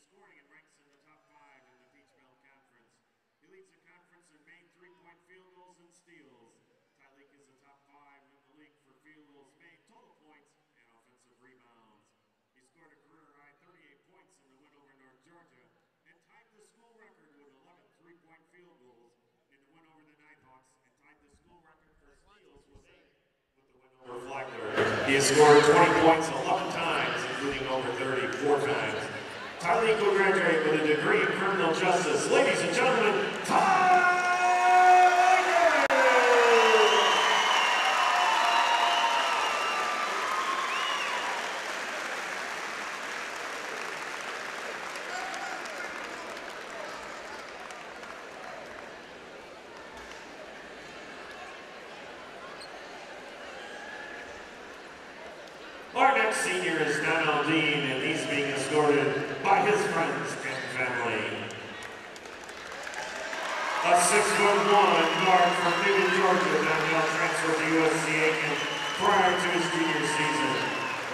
scoring and ranks in the top 5 in the Peach Belt Conference. He leads the conference in made three-point field goals and steals. Tyleek is the top 5 in the league for field goals made, total points, and offensive rebounds. He scored a career-high 38 points in the win over North Georgia and tied the school record with 11 three-point field goals in the win over the Nighthawks and tied the school record for steals with 8 with the win over Flagler. He has scored 20 points 11 times, including over 30 4 times. Tyleek will graduate with a degree in criminal justice. Ladies and gentlemen, Aiken! Our next senior is Donnell Dean, and he's being escorted by his friends and family. A 6'1" guard from Newton, Georgia, Donnell transferred to USC Aiken prior to his junior season.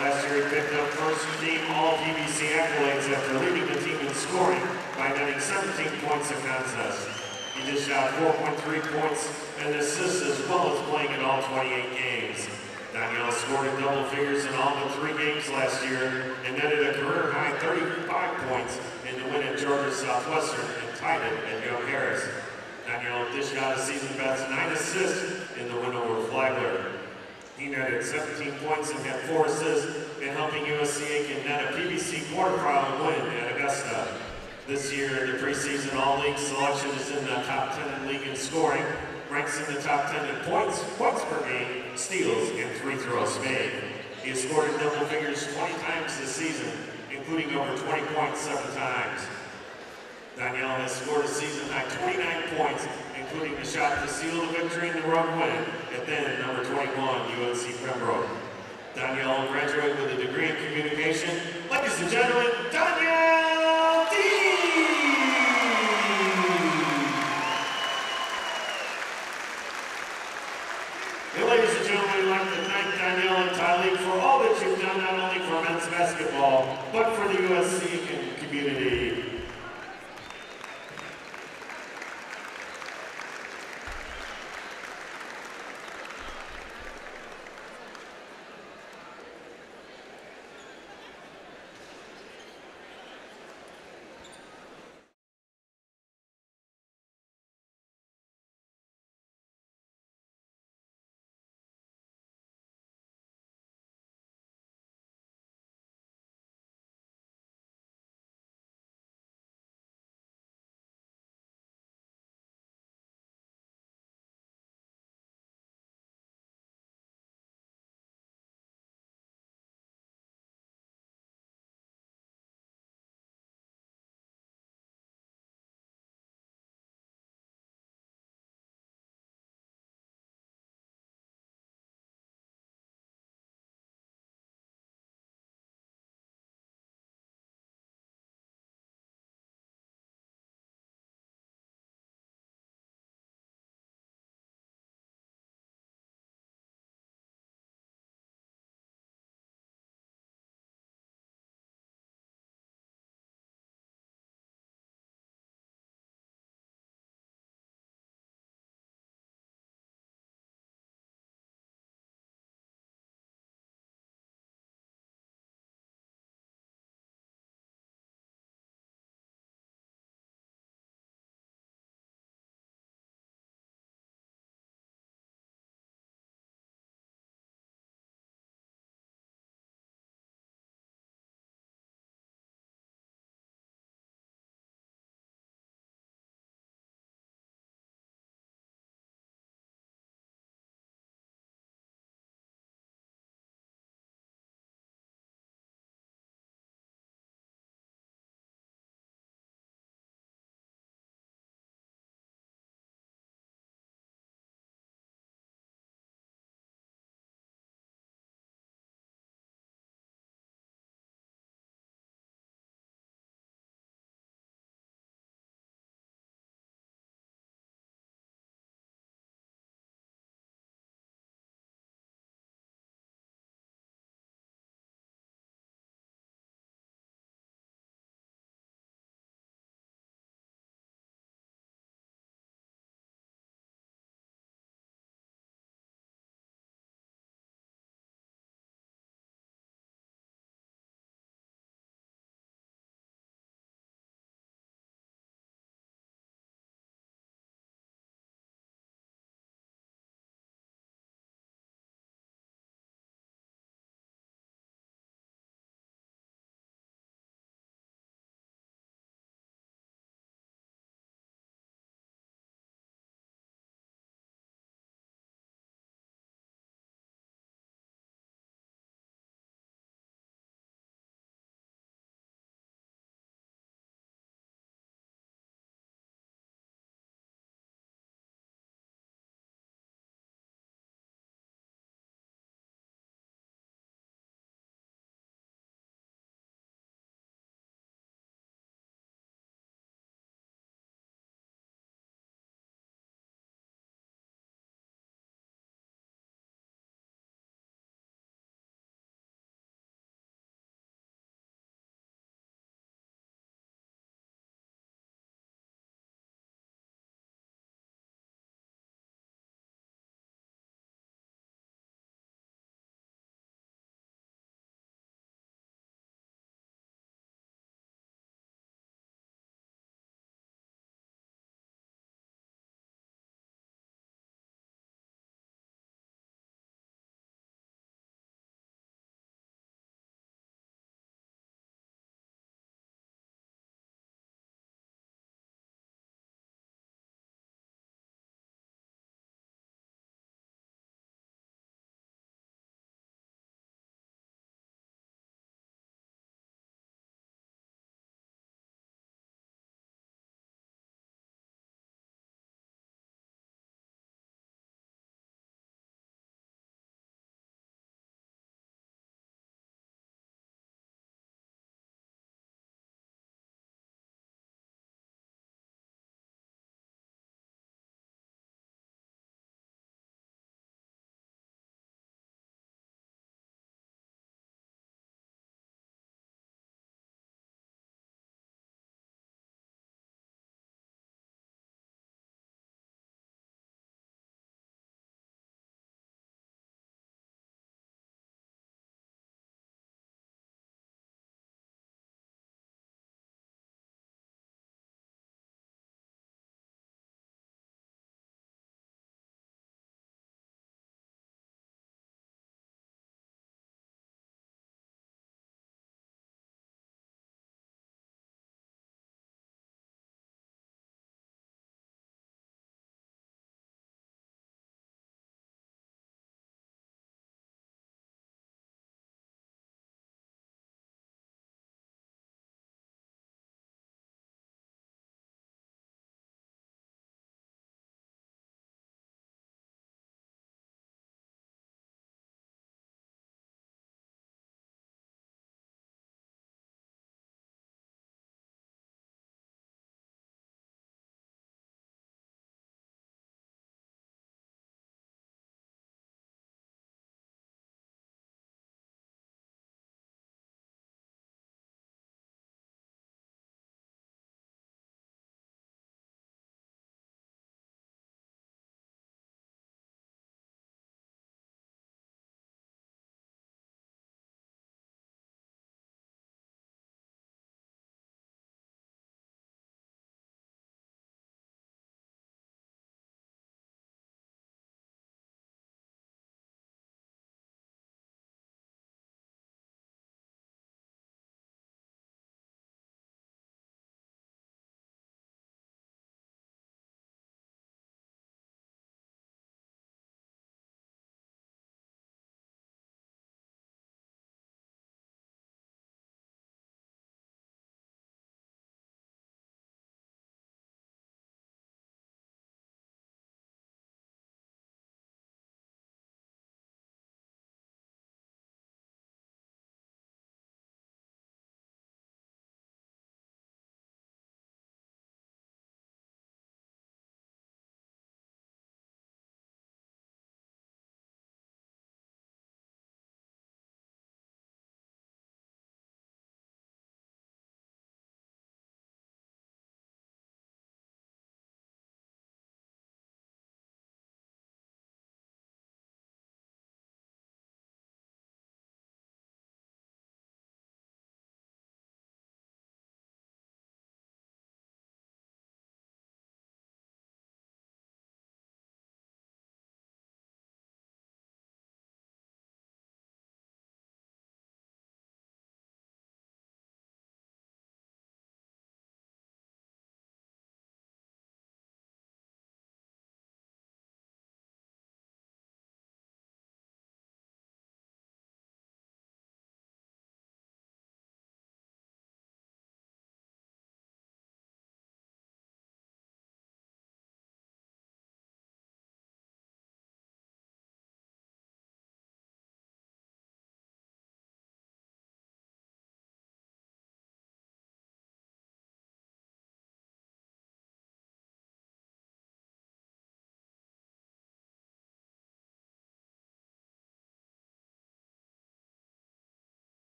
Last year he picked up first-team All-PBC accolades after leading the team in scoring by netting 17 points a contest. He just shot 4.3 points and assists as well as playing in all 28 games. Donnell scored in double figures in all but 3 games last year and netted a career-high 35 points in the win at Georgia Southwestern and tied it at Young Harris. Donnell dished out a season-best 9 assists in the win over Flagler. He netted 17 points and had 4 assists in helping USC Aiken net a PBC quarterfinal win at Augusta. This year, the preseason All-League selection is in the top 10 in the league in scoring, ranks in the top 10 in points per game, steals, and free throws made. He has scored in double figures 20 times this season, including over 20 points 7 times. Donnell has scored a season-high 29 points, including the shot to seal the victory in the road win at then number 21, UNC Pembroke. Donnell will graduate with a degree in communication. Ladies and gentlemen, Donnell Dean! And ladies and gentlemen, we'd like to thank Donnell and Tyleek for all that you've done, not only for men's basketball, but for the USC community.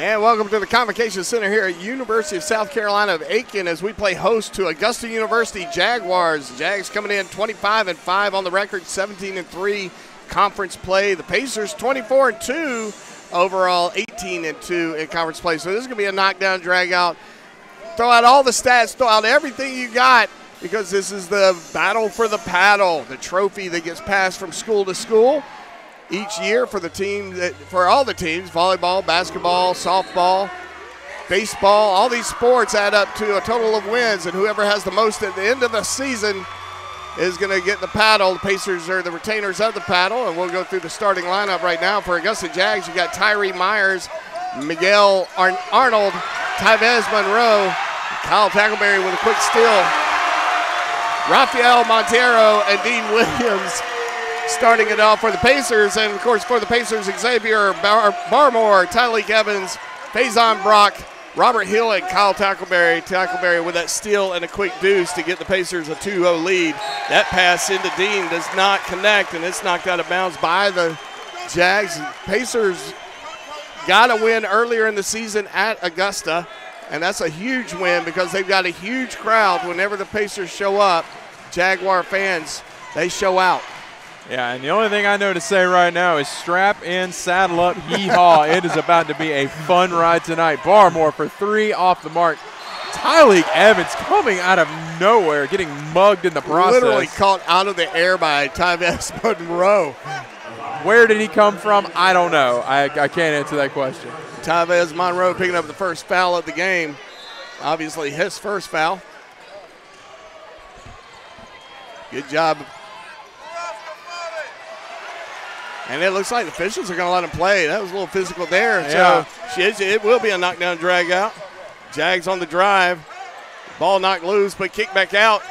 And welcome to the Convocation Center here at University of South Carolina of Aiken as we play host to Augusta University Jaguars. Jags coming in 25-5 on the record, 17-3 conference play. The Pacers 24-2 overall, 18-2 in conference play. So this is going to be a knockdown, drag out. Throw out all the stats, throw out everything you got, because this is the battle for the paddle, the trophy that gets passed from school to school each year for the team, for all the teams, volleyball, basketball, softball, baseball. All these sports add up to a total of wins, and whoever has the most at the end of the season is going to get the paddle. The Pacers are the retainers of the paddle, and we'll go through the starting lineup right now. For Augusta Jags, you got Tyree Myers, Miguel Arnold, Tyvez Monroe, Kyle Tackleberry with a quick steal, Rafael Montero, and Dean Williams starting it off for the Pacers. And, of course, for the Pacers, Xavier Barmore, Tyleek Evans, Faison Brock, Robert Hill, and Kyle Tackleberry. Tackleberry with that steal and a quick deuce to get the Pacers a 2-0 lead. That pass into Dean does not connect, and it's knocked out of bounds by the Jags. Pacers got a win earlier in the season at Augusta, and that's a huge win because they've got a huge crowd. Whenever the Pacers show up, Jaguar fans, they show out. Yeah, and the only thing I know to say right now is strap in, saddle up, hee-haw. It is about to be a fun ride tonight. Barmore for 3 off the mark. Tyleek Evans coming out of nowhere, getting mugged in the process. Literally caught out of the air by Tyvez Monroe. Where did he come from? I don't know. I can't answer that question. Tyvez Monroe picking up the first foul of the game. Obviously his first foul. Good job. And it looks like the officials are going to let him play. That was a little physical there. Yeah. So it will be a knockdown drag out. Jags on the drive. Ball knocked loose, but kicked back out.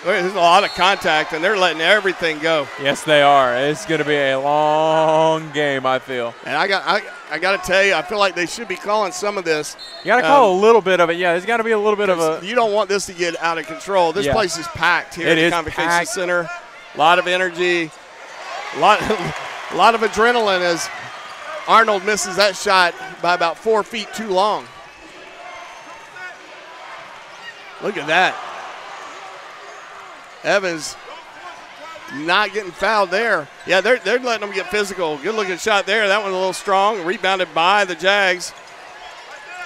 There's a lot of contact, and they're letting everything go. Yes, they are. It's going to be a long game, I feel. And I got to tell you, I feel like they should be calling some of this. You got to call a little bit of it. Yeah, there's got to be a little bit of a. You don't want this to get out of control. This place is packed here at the Convocation Center. A lot of energy, a lot of adrenaline as Arnold misses that shot by about 4 feet too long. Look at that. Evans not getting fouled there. Yeah, they're letting them get physical. Good looking shot there. That one a little strong. Rebounded by the Jags.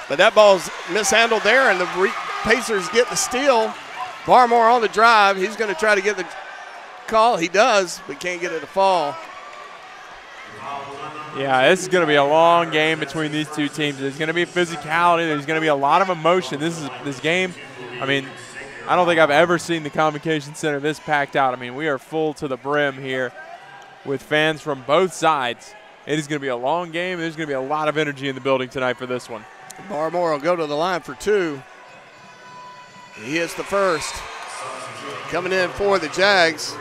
But that ball's mishandled there, and the Pacers get the steal. Barmore on the drive. He's going to try to get the call. He does, but can't get it to fall. Yeah, this is going to be a long game between these two teams. There's going to be physicality. There's going to be a lot of emotion. This game, I mean, I don't think I've ever seen the Convocation Center this packed out. I mean, we are full to the brim here with fans from both sides. It is going to be a long game. There's going to be a lot of energy in the building tonight for this one. Barmore will go to the line for 2. He hits the first. Coming in for the Jags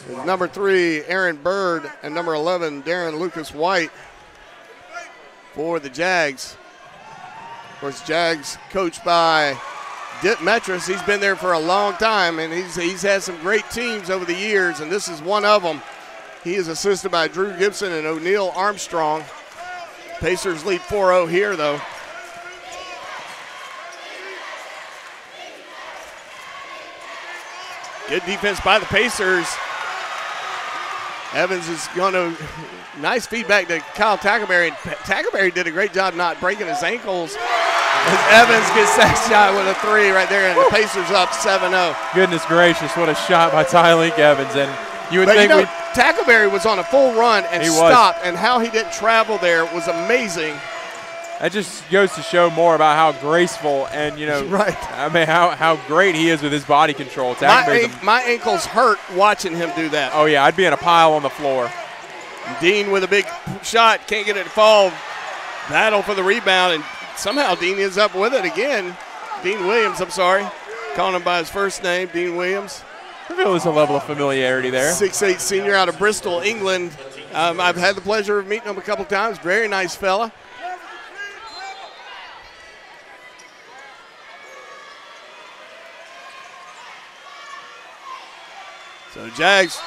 is number 3, Aaron Bird, and number 11, Darren Lucas White for the Jags. Of course, Jags coached by Dip Metris. He's been there for a long time, and he's had some great teams over the years, and this is one of them. He is assisted by Drew Gibson and O'Neal Armstrong. Pacers lead 4-0 here, though. Good defense by the Pacers. Evans is going to, nice feedback to Kyle Tackleberry. Tackleberry did a great job not breaking his ankles. As Evans gets that shot with a 3 right there, and the Pacers up 7-0. Goodness gracious, what a shot by Tyleek Evans. And you would think Tackleberry was on a full run and stopped, and how he didn't travel there was amazing. That just goes to show more about how graceful and, right. I mean, how great he is with his body control. My ankles hurt watching him do that. Oh, yeah, I'd be in a pile on the floor. Dean with a big shot, can't get it to fall. Battle for the rebound, and somehow Dean ends up with it again. Dean Williams, I'm sorry. Calling him by his first name, Dean Williams. I feel there's a level of familiarity there. 6'8" senior out of Bristol, England. I've had the pleasure of meeting him a couple times. Very nice fella. So Jags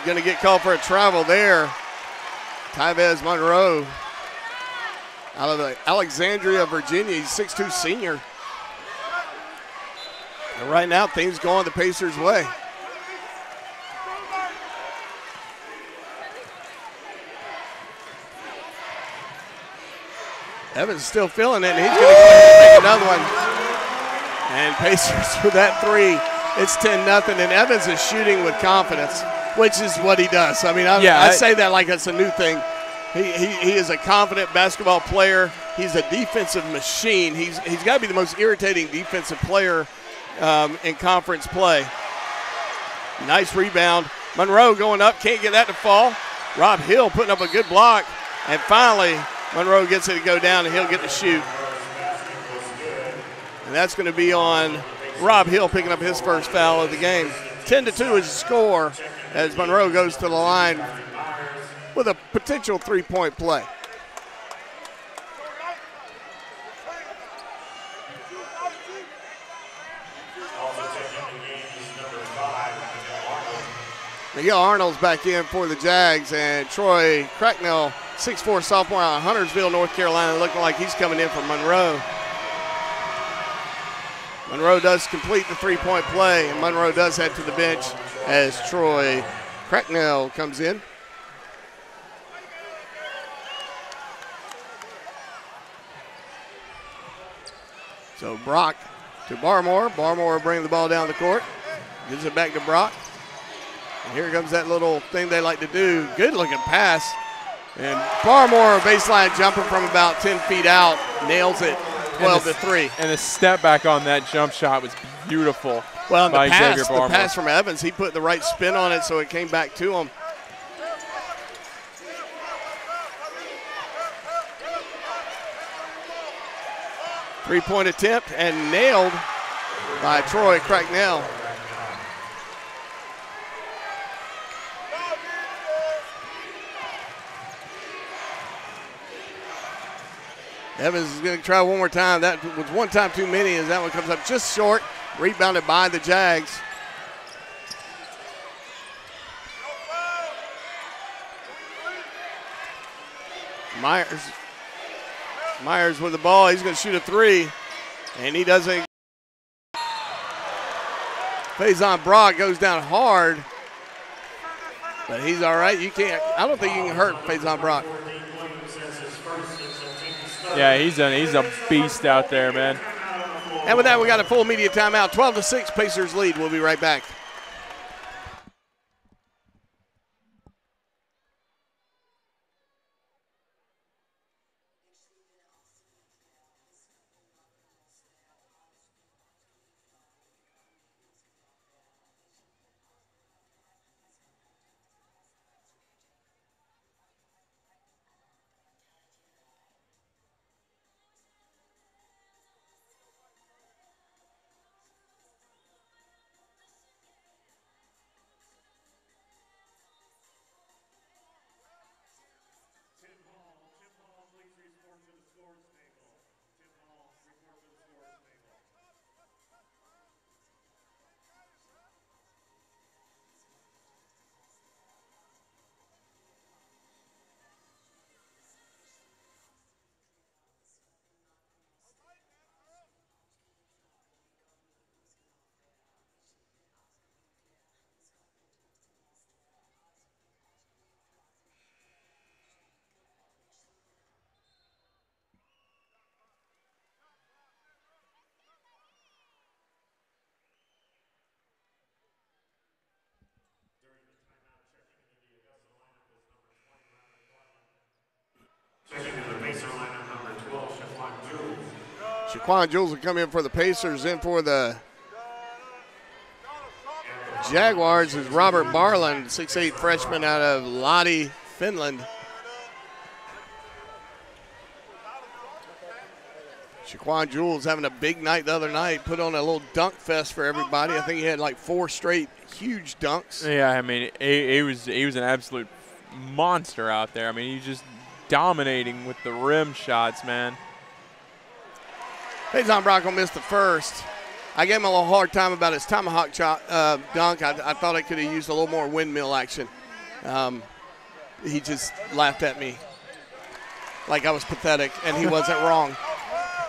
going to get called for a travel there. Tyvez Monroe out of Alexandria, Virginia. He's 6'2" senior. And right now, things going the Pacers' way. Evans is still feeling it, and he's going to go ahead and make another one. And Pacers with that three. It's 10-0, and Evans is shooting with confidence, which is what he does. I mean, I say that like it's a new thing. He is a confident basketball player. He's a defensive machine. He's got to be the most irritating defensive player in conference play. Nice rebound. Monroe going up, can't get that to fall. Rob Hill putting up a good block, and finally Monroe gets it to go down, and he'll get to shoot. And that's going to be on Rob Hill picking up his first foul of the game. 10-2 is the score as Monroe goes to the line with a potential three-point play. Miguel Arnold's back in for the Jags, and Troy Cracknell, 6'4" sophomore out of Huntersville, North Carolina, looking like he's coming in for Monroe. Monroe does complete the three-point play, and Monroe does head to the bench as Troy Cracknell comes in. So Brock to Barmore. Barmore bringing the ball down the court. Gives it back to Brock. And here comes that little thing they like to do. Good looking pass. And Barmore baseline jumping from about 10 feet out. Nails it 12-3. And the step back on that jump shot was beautiful. Well, and the pass from Evans, he put the right spin on it so it came back to him. Three-point attempt and nailed by Troy Cracknell. Evans is going to try one more time. That was one time too many as that one comes up just short. Rebounded by the Jags. Myers with the ball. He's going to shoot a three, and he doesn't. Faison Brock goes down hard, but he's all right. You can't. I don't think you can hurt Faison Brock. Yeah, he's a beast out there, man. And with that, we got a full media timeout. 12-6, Pacers lead. We'll be right back. Shaquan Jules will come in for the Pacers. In for the Jaguars is Robert Barland, 6'8" freshman out of Lodi, Finland. Shaquan Jules having a big night the other night, put on a little dunk fest for everybody. I think he had like 4 straight huge dunks. Yeah, I mean, he was an absolute monster out there. I mean, he's just dominating with the rim shots, man. Faison Brock will miss the first. I gave him a little hard time about his tomahawk dunk. I thought I could have used a little more windmill action. He just laughed at me like I was pathetic, and he wasn't wrong.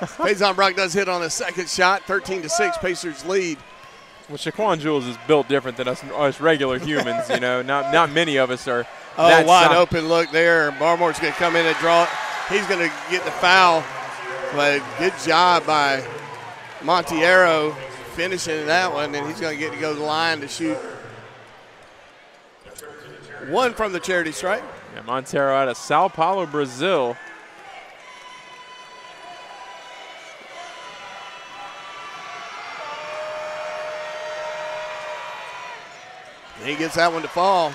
Faison Brock does hit on a second shot, 13-6, Pacers lead. Well, Shaquan Jules is built different than us regular humans, you know. Not many of us are that wide open look there. Barmore's going to come in and draw it. He's going to get the foul, but good job by Monteiro finishing that one, and he's going to get to go to the line to shoot one from the charity stripe. Yeah, Monteiro out of Sao Paulo, Brazil. He gets that one to fall.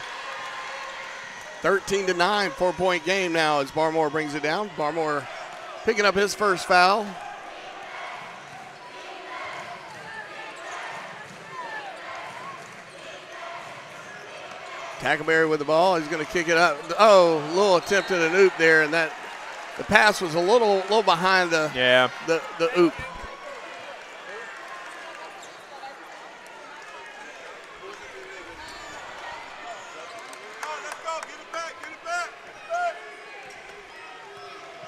13-9, 4-point game now as Barmore brings it down. Barmore picking up his first foul. Tackleberry with the ball. He's going to kick it up. Oh, a little attempt at an oop there, and that the pass was a little behind the oop.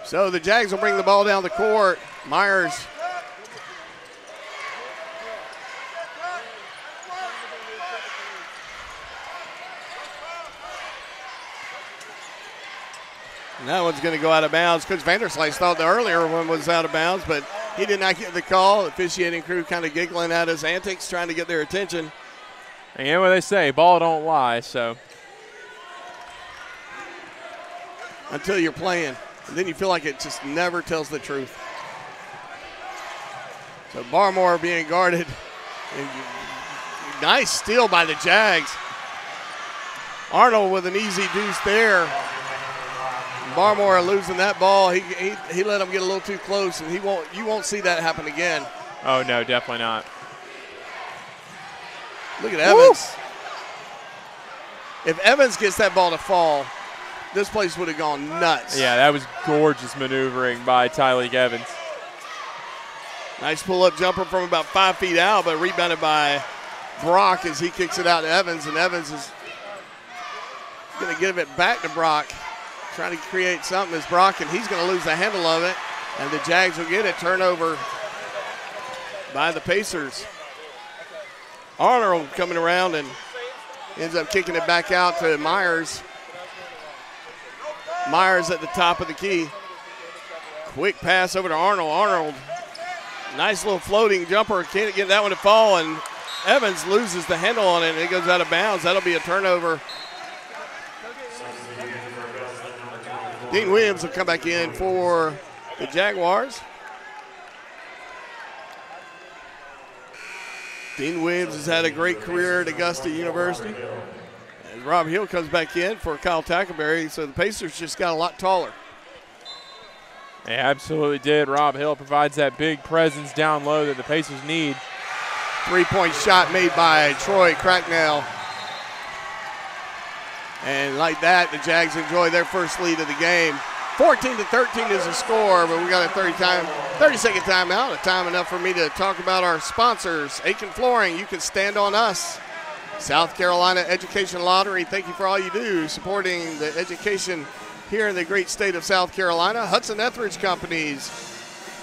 So the Jags will bring the ball down the court. Myers. And that one's going to go out of bounds. Coach Vanderslice thought the earlier one was out of bounds, but he did not get the call. The officiating crew kind of giggling at his antics, trying to get their attention. And you know what they say, ball don't lie, so. Until you're playing. And then you feel like it just never tells the truth. So Barmore being guarded. And nice steal by the Jags. Arnold with an easy deuce there. Barmore losing that ball. He let him get a little too close, and you won't see that happen again. Oh, no, definitely not. Look at Evans. If Evans gets that ball to fall, this place would have gone nuts. Yeah, that was gorgeous maneuvering by Tyleek Evans. Nice pull-up jumper from about 5 feet out, but rebounded by Brock as he kicks it out to Evans, and Evans is going to give it back to Brock, trying to create something as Brock, and he's going to lose the handle of it, and the Jags will get it. Turnover by the Pacers. Arnold coming around and ends up kicking it back out to Myers. Myers at the top of the key. Quick pass over to Arnold. Arnold, nice little floating jumper. Can't get that one to fall, and Evans loses the handle on it, and it goes out of bounds. That'll be a turnover. Dean Williams will come back in for the Jaguars. Dean Williams has had a great career at Augusta University. And Rob Hill comes back in for Kyle Tackleberry, so the Pacers just got a lot taller. They absolutely did. Rob Hill provides that big presence down low that the Pacers need. Three-point shot made by Troy Cracknell. And like that, the Jags enjoy their first lead of the game. 14-13 is the score, but we got a 30-second timeout. A time enough for me to talk about our sponsors. Aiken Flooring, you can stand on us. South Carolina Education Lottery, thank you for all you do, supporting the education here in the great state of South Carolina. Hudson Etheridge Companies,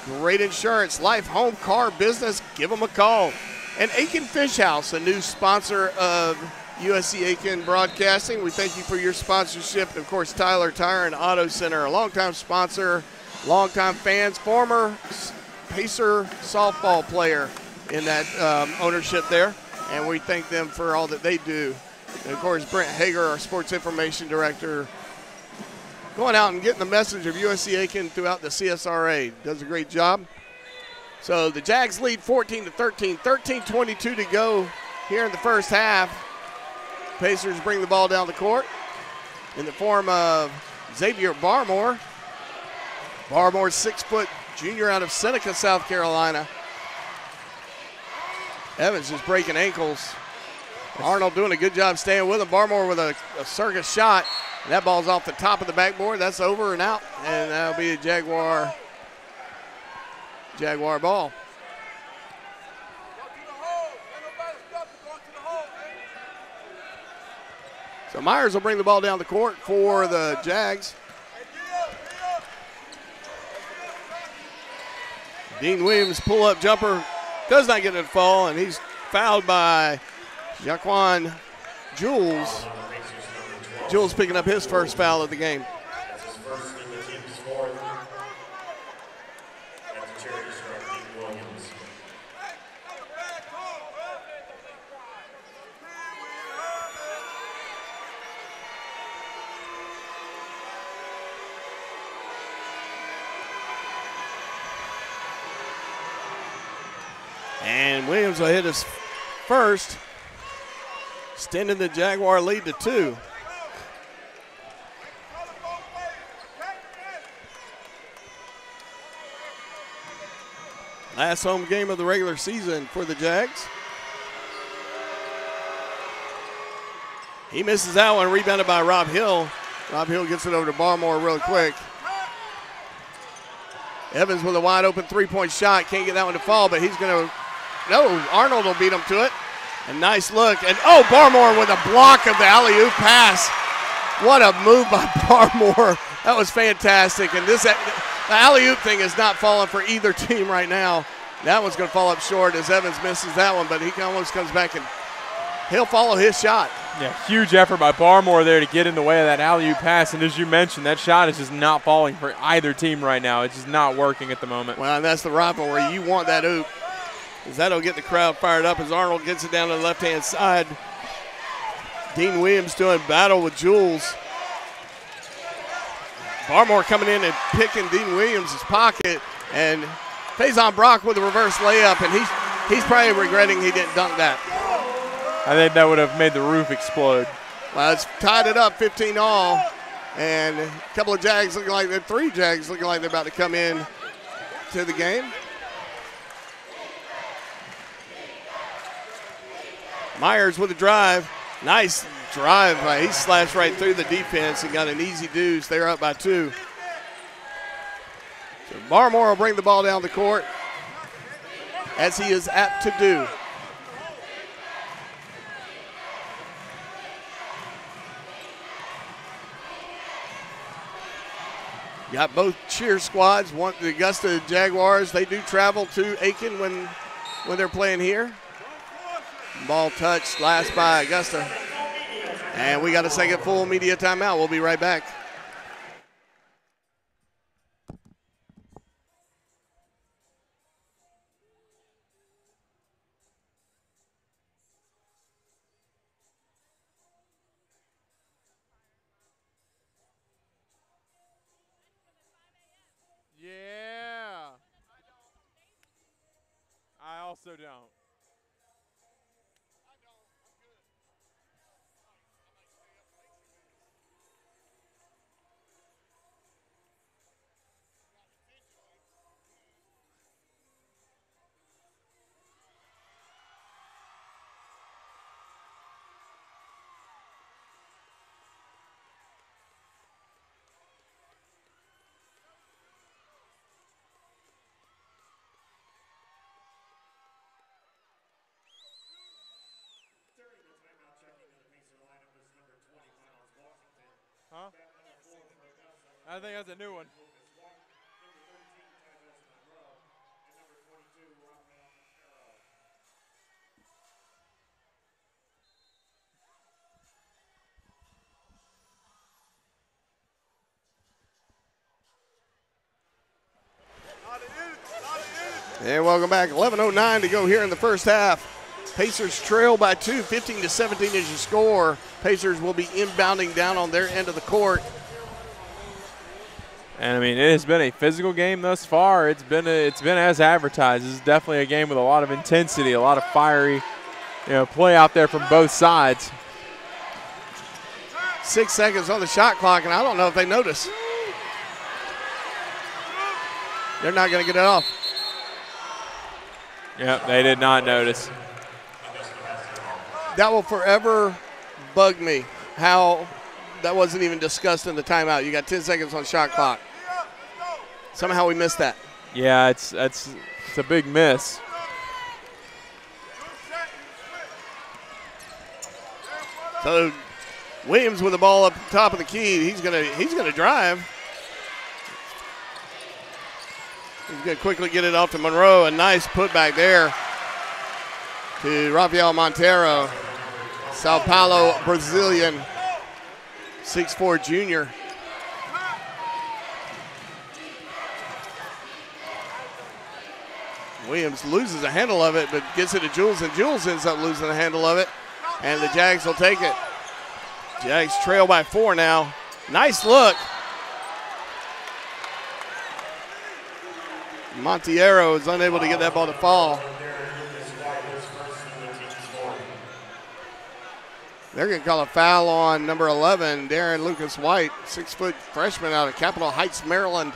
great insurance, life, home, car, business, give them a call. And Aiken Fish House, a new sponsor of USC Aiken Broadcasting. We thank you for your sponsorship. Of course, Tyler Tire and Auto Center, a longtime sponsor, longtime fans, former Pacer softball player in that ownership there. And we thank them for all that they do. And of course, Brent Hager, our sports information director, going out and getting the message of USC Aiken throughout the CSRA. Does a great job. So the Jags lead 14-13, 13:22 to go here in the first half. Pacers bring the ball down the court in the form of Xavier Barmore. Barmore, 6-foot junior out of Seneca, South Carolina. Evans just breaking ankles. Arnold doing a good job staying with him. Barmore with a circus shot. And that ball's off the top of the backboard. That's over and out. And that'll be a Jaguar ball. So Myers will bring the ball down the court for the Jags. Dean Williams pull-up jumper does not get it to fall, and he's fouled by Jaquan Jules. Jules picking up his first foul of the game. And Williams will hit his first, extending the Jaguar lead to 2. Last home game of the regular season for the Jags. He misses that one, rebounded by Rob Hill. Rob Hill gets it over to Barmore real quick. Evans with a wide open three-point shot. Can't get that one to fall, but he's going to, no, Arnold will beat him to it. A nice look. And, oh, Barmore with a block of the alley-oop pass. What a move by Barmore. That was fantastic. And this, the alley-oop thing is not falling for either team right now. That one's going to fall up short as Evans misses that one, but he almost comes back and he'll follow his shot. Yeah, huge effort by Barmore there to get in the way of that alley-oop pass. And as you mentioned, that shot is just not falling for either team right now. It's just not working at the moment. Well, and that's the rivalry. You want that oop, because that'll get the crowd fired up as Arnold gets it down to the left-hand side. Dean Williams doing battle with Jules. Barmore coming in and picking Dean Williams' pocket, and Faison Brock with a reverse layup, and he's probably regretting he didn't dunk that. I think that would have made the roof explode. Well, it's tied it up 15-all, and a couple of Jags looking like they're 3 Jags looking like they're about to come in to the game. Myers with a drive. Nice drive. He slashed right through the defense and got an easy deuce. They're up by 2. So Barmore will bring the ball down the court, as he is apt to do. Got both cheer squads. One, the Augusta Jaguars, they do travel to Aiken when they're playing here. Ball touched last by Augusta. And we got a second full media timeout. We'll be right back. Yeah. I also don't. Huh? I think that's a new one. And welcome back. 11:09 to go here in the first half. Pacers trail by 2, 15-17 is your score. Pacers will be inbounding down on their end of the court. And I mean, it has been a physical game thus far. It's been as advertised. This is definitely a game with a lot of intensity, a lot of fiery, play out there from both sides. 6 seconds on the shot clock, and I don't know if they notice. They're not going to get it off. Yep, they did not notice. That will forever bug me, how that wasn't even discussed in the timeout. You got 10 seconds on shot clock. Somehow we missed that. Yeah, it's a big miss. So Williams with the ball up top of the key. He's gonna drive. He's gonna quickly get it off to Monroe. A nice putback there to Rafael Montero, Sao Paulo Brazilian, 6'4" junior. Williams loses the handle of it, but gets it to Jules, and Jules ends up losing the handle of it, and the Jags will take it. Jags trail by 4 now. Nice look. Monteiro is unable to get that ball to fall. They're going to call a foul on number 11, Darren Lucas White, 6-foot freshman out of Capitol Heights, Maryland.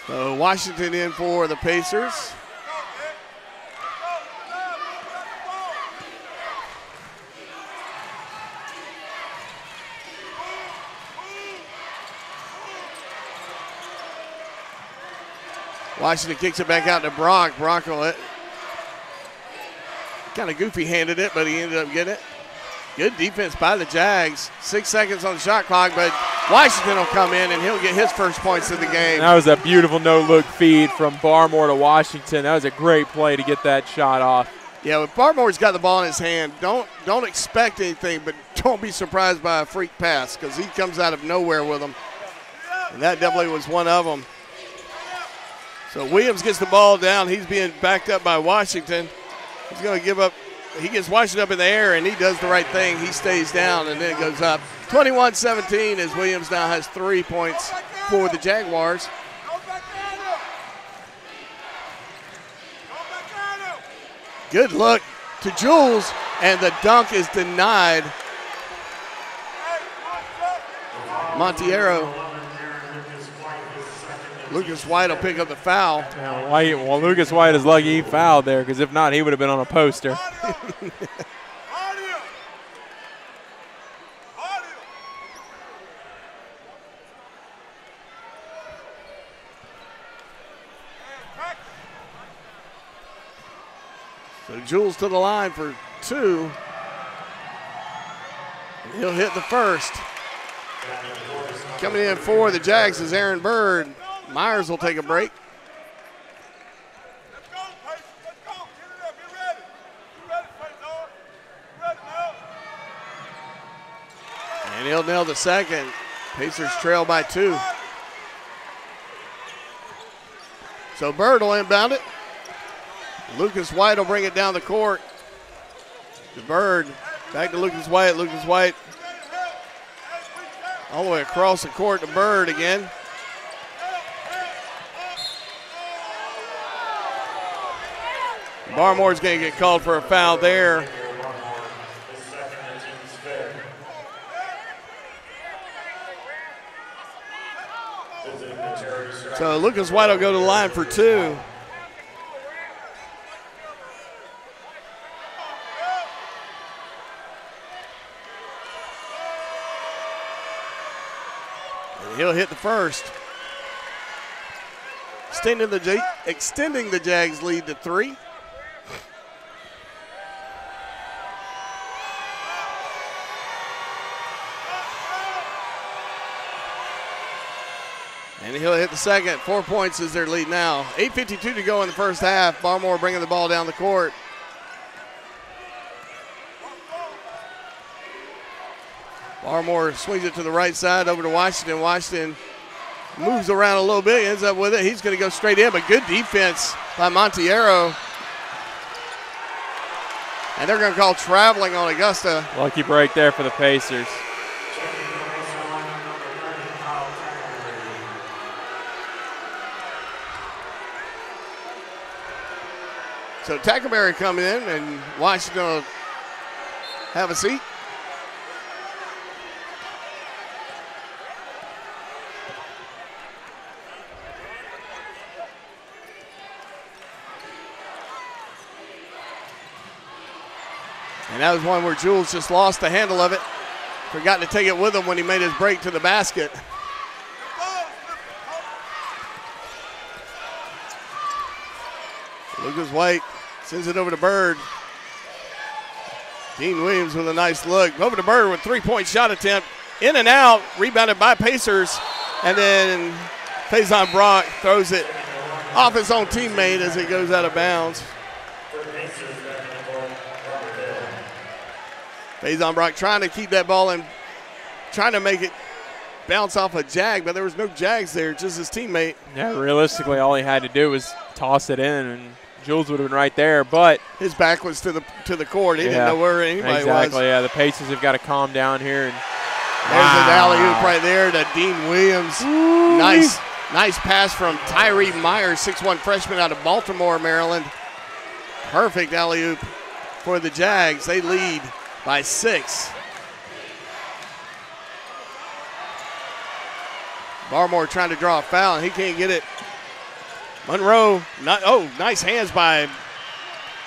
So Washington in for the Pacers. Washington kicks it back out to Brock. Brock will kind of goofy-handed it, but he ended up getting it. Good defense by the Jags. 6 seconds on the shot clock, but Washington will come in and he'll get his first points of the game. That was a beautiful no-look feed from Barmore to Washington. That was a great play to get that shot off. Yeah, but Barmore's got the ball in his hand. Don't expect anything, but don't be surprised by a freak pass because he comes out of nowhere with them. And that definitely was one of them. So Williams gets the ball down. He's being backed up by Washington. He's going to give up. He gets Washington up in the air, and he does the right thing. He stays down, and then it goes up. 21-17 as Williams now has 3 points for the Jaguars. Good look to Jules, and the dunk is denied. Monteiro. Lucas White will pick up the foul. Yeah, well, Lucas White is lucky he fouled there because if not, he would have been on a poster. So Jules to the line for 2. He'll hit the first. Coming in for the Jags is Aaron Bird. Myers will take a break. Let's go, Pace. Let's go. Get it up. Get ready. You ready, Pace? Ready now. And he'll nail the second. Pacers trail by 2. So Bird will inbound it. Lucas White will bring it down the court. To Bird. Back to Lucas White. Lucas White all the way across the court to Bird again. Barmore's going to get called for a foul there. So Lucas White will go to the line for 2. And he'll hit the first. Extending the Jags lead to 3. And he'll hit the second. 4 points is their lead now. 8:52 to go in the first half. Barmore bringing the ball down the court. Barmore swings it to the right side over to Washington. Washington moves around a little bit, ends up with it. He's going to go straight in, but good defense by Monteiro. And they're going to call traveling on Augusta. Lucky break there for the Pacers. So Tackleberry coming in, and Washington will have a seat. And that was one where Jules just lost the handle of it. Forgot to take it with him when he made his break to the basket. Lucas White Sends it over to Bird. Dean Williams with a nice look. Over to Bird with three-point shot attempt. In and out, rebounded by Pacers. And then Faison Brock throws it off his own teammate as it goes out of bounds. Faison Brock trying to keep that ball and trying to make it bounce off a jag, but there was no jags there, just his teammate. Yeah, realistically, all he had to do was toss it in, and Jules would have been right there, but his back was to the court. He didn't know where anybody was. Exactly, yeah. The Pacers have got to calm down here. And there's an alley-oop right there to Dean Williams. Ooh. Nice pass from Tyree Myers, 6'1" freshman out of Baltimore, Maryland. Perfect alley-oop for the Jags. They lead by 6. Barmore trying to draw a foul, and he can't get it. Monroe, nice hands by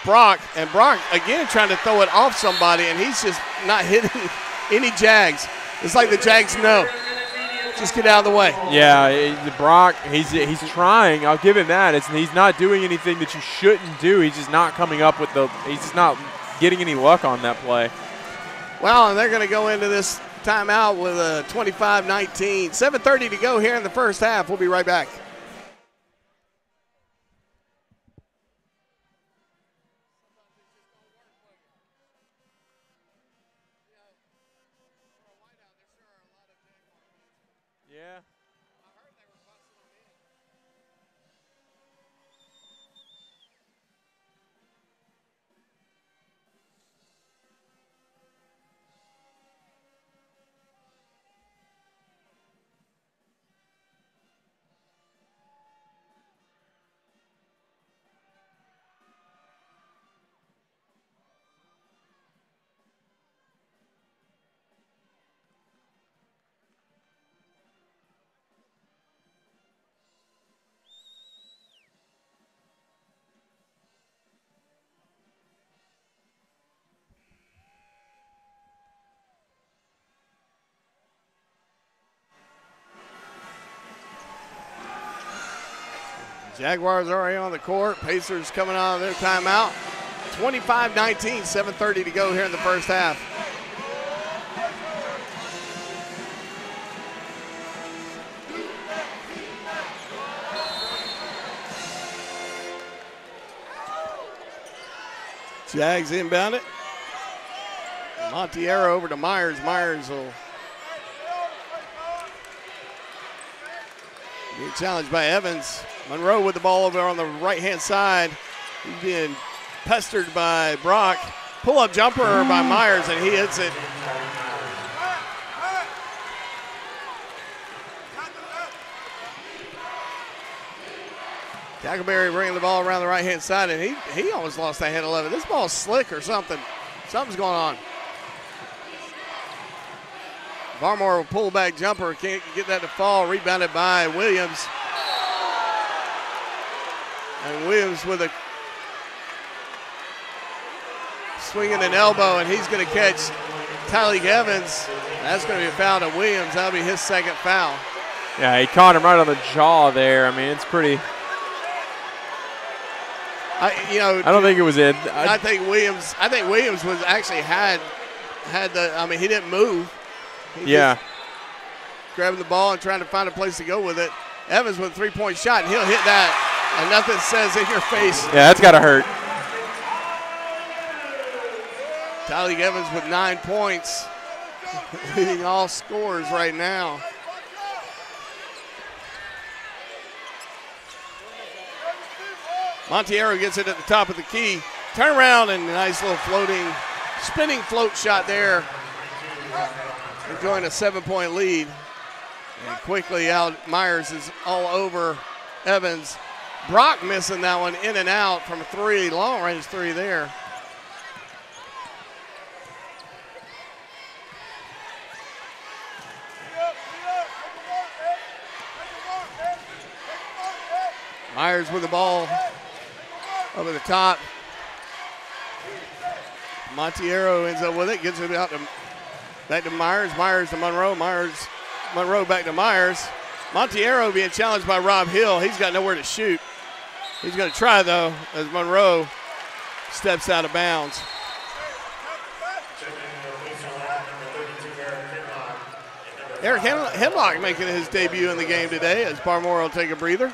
Brock. And Brock, again, trying to throw it off somebody, and he's just not hitting any Jags. It's like the Jags know. Just get out of the way. Yeah, Brock, he's trying. I'll give him that. He's not doing anything that you shouldn't do. He's just not coming up with he's just not getting any luck on that play. Well, and they're going to go into this timeout with a 25-19. 7:30 to go here in the first half. We'll be right back. Yeah. Jaguars already on the court. Pacers coming out of their timeout. 25-19, 7:30 to go here in the first half. Jags inbound it. Montiero over to Myers. Myers will be challenged by Evans. Monroe with the ball over on the right-hand side. He's being pestered by Brock. Pull-up jumper by Myers, and he hits it. Tackleberry bringing the ball around the right-hand side, and he almost lost that head 11. This ball's slick or something. Something's going on. Barmore will pull back jumper. Can't get that to fall. Rebounded by Williams. And Williams with a swinging an elbow, and he's going to catch Tyleek Evans. That's going to be a foul to Williams. That'll be his second foul. Yeah, he caught him right on the jaw there. I mean, it's pretty. I don't think it was in. I think Williams was actually had the. I mean, he didn't move. Yeah. Grabbing the ball and trying to find a place to go with it. Evans with a three-point shot, and he'll hit that. And nothing says in your face. Yeah, that's got to hurt. Tyleek Evans with 9 points, leading all scorers right now. Montiero gets it at the top of the key. Turn around and a nice little floating, spinning float shot there. Enjoying a 7-point lead. And quickly out, Myers is all over Evans. Brock missing that one in and out from a three, long range three there. Myers with the ball over the top. Montiero ends up with it, gets it out to back to Myers. Myers to Monroe. Monroe back to Myers. Montiero being challenged by Rob Hill. He's got nowhere to shoot. He's going to try, though, as Monroe steps out of bounds. Eric Henlock making his debut in the game today as Barmore will take a breather.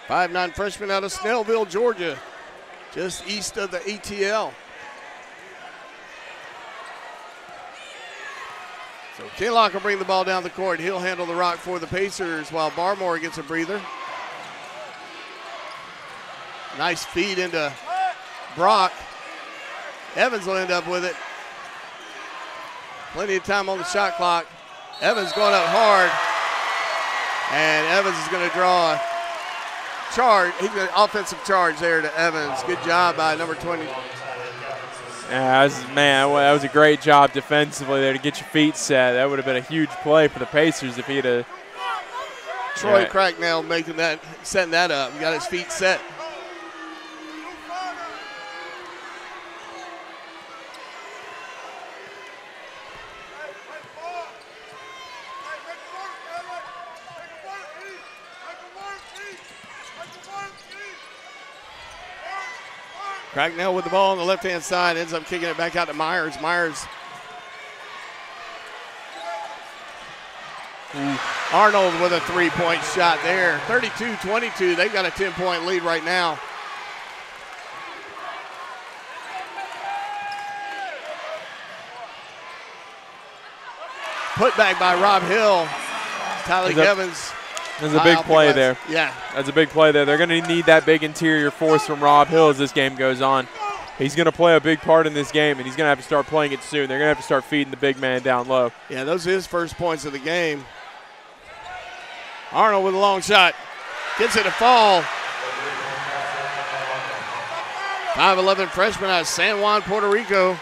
5'9" freshman out of Snellville, Georgia, just east of the ATL. So Henlock will bring the ball down the court. He'll handle the rock for the Pacers while Barmore gets a breather. Nice feed into Brock. Evans will end up with it. Plenty of time on the shot clock. Evans going up hard. And Evans is going to draw a charge. He's got an offensive charge there to Evans. Good job by number 20. Yeah, that was a great job defensively there to get your feet set. That would have been a huge play for the Pacers if he'd have. Troy Cracknell setting that up. He got his feet set. Cracknell with the ball on the left-hand side, ends up kicking it back out to Myers. Myers. Arnold with a three-point shot there. 32-22, they've got a 10-point lead right now. Put back by Rob Hill. Tyler Evans. There's a big play there. Yeah. That's a big play there. They're going to need that big interior force from Rob Hill as this game goes on. He's going to play a big part in this game, and he's going to have to start playing it soon. They're going to have to start feeding the big man down low. Yeah, those are his first points of the game. Arnold with a long shot. Gets it to fall. 5'11" freshman out of San Juan, Puerto Rico.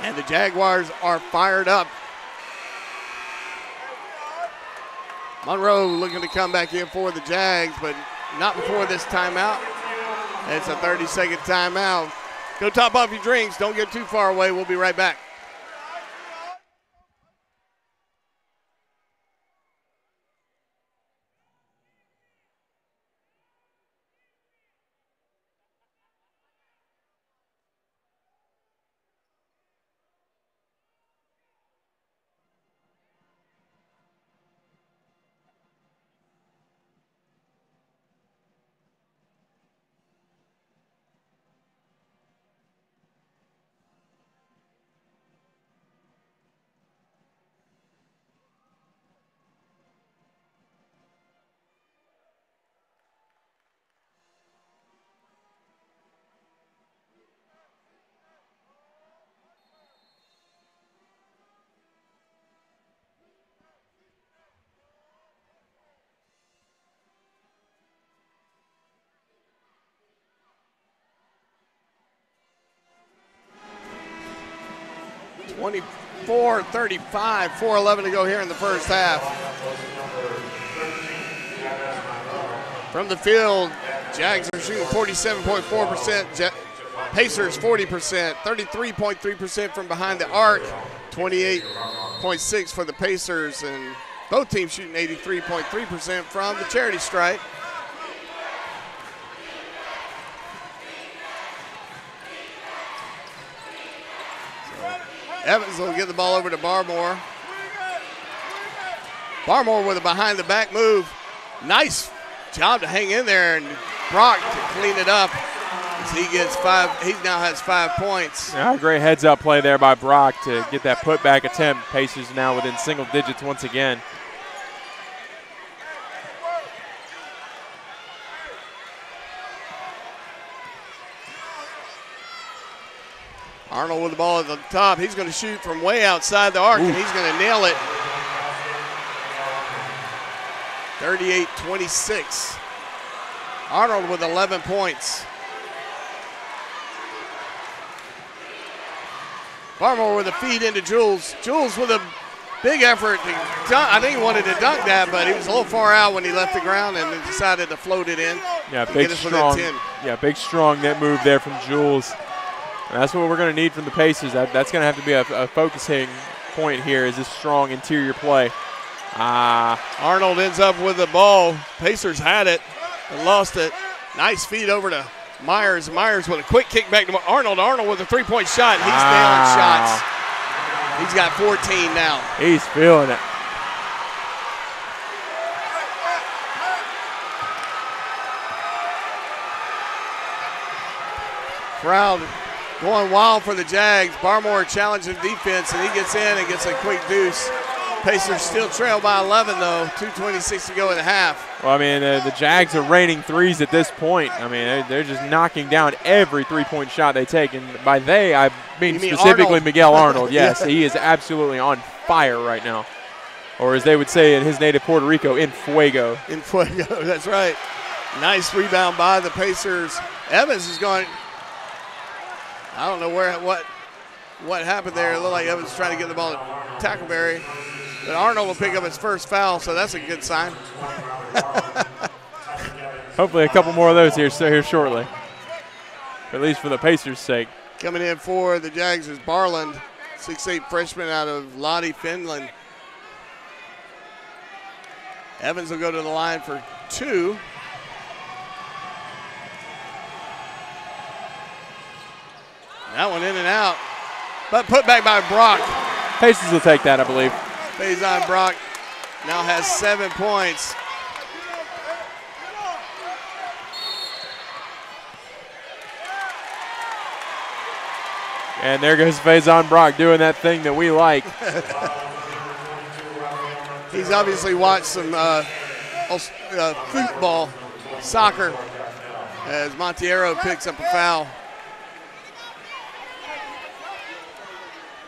And the Jaguars are fired up. Monroe looking to come back in for the Jags, but not before this timeout. It's a 30-second timeout. Go top off your drinks. Don't get too far away. We'll be right back. (24-35), 4:11 to go here in the first half. From the field, Jags are shooting 47.4%. Pacers 40%, 33.3% from behind the arc, 28.6% for the Pacers, and both teams shooting 83.3% from the charity stripe. Evans will get the ball over to Barmore. Barmore with a behind-the-back move. Nice job to hang in there, and Brock to clean it up as he gets 5. He now has 5 points. Yeah, great heads-up play there by Brock to get that putback attempt. Pacers now within single digits once again. Arnold with the ball at the top. He's going to shoot from way outside the arc, and he's going to nail it. 38-26. Arnold with 11 points. Barmore with a feed into Jules. Jules with a big effort to dunk. I think he wanted to dunk that, but he was a little far out when he left the ground and then decided to float it in. Yeah, big strong. Yeah, big strong net move there from Jules. And that's what we're going to need from the Pacers. That's going to have to be a focusing point here, is this strong interior play. Arnold ends up with the ball. Pacers had it and lost it. Nice feed over to Myers. Myers with a quick kick back to Arnold. Arnold with a three-point shot. He's nailing shots. He's got 14 now. He's feeling it. Crowd going wild for the Jags. Barmore challenging defense, and he gets in and gets a quick deuce. Pacers still trail by 11, though. 2:26 to go in the half. Well, I mean, the Jags are raining threes at this point. I mean, they're just knocking down every three-point shot they take. And by they, I mean specifically Arnold? Miguel Arnold. Yes, Yeah. He is absolutely on fire right now. Or as they would say in his native Puerto Rico, in fuego. In fuego, that's right. Nice rebound by the Pacers. Evans is going. I don't know what happened there. It looked like Evans trying to get the ball to Tackleberry. But Arnold will pick up his first foul, so that's a good sign. Hopefully a couple more of those here shortly, at least for the Pacers' sake. Coming in for the Jags is Barland, 6'8" freshman out of Lodi, Finland. Evans will go to the line for two. That one in and out, but put back by Brock. Pacers will take that, I believe. Faison Brock now has 7 points. And there goes Faison Brock doing that thing that we like. He's obviously watched some football, soccer, as Monteiro picks up a foul.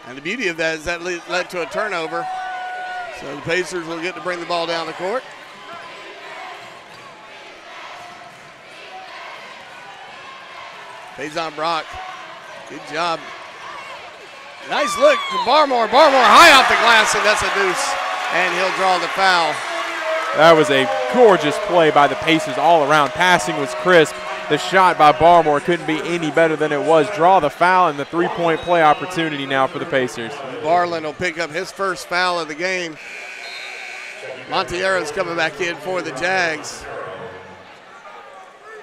And the beauty of that is that led to a turnover. So the Pacers will get to bring the ball down the court. Faison Brock, good job. Nice look to Barmore. Barmore high off the glass, and that's a deuce. And he'll draw the foul. That was a gorgeous play by the Pacers all around. Passing was crisp. The shot by Barmore couldn't be any better than it was. Draw the foul and the three-point play opportunity now for the Pacers. Barland will pick up his first foul of the game. Monteiro's coming back in for the Jags.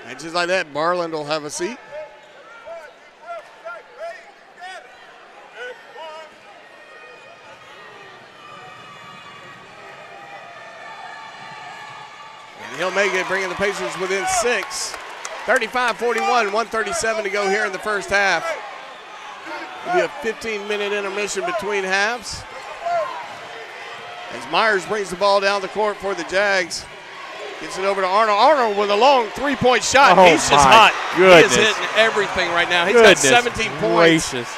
And just like that, Barland will have a seat. And he'll make it, bringing the Pacers within 6. 35-41, 1:37 to go here in the first half. It'll be a 15-minute intermission between halves. As Myers brings the ball down the court for the Jags. Gets it over to Arnold. Arnold with a long three-point shot. Oh, He's just hot. goodness. He is hitting everything right now. He's got 17 points. Gracious.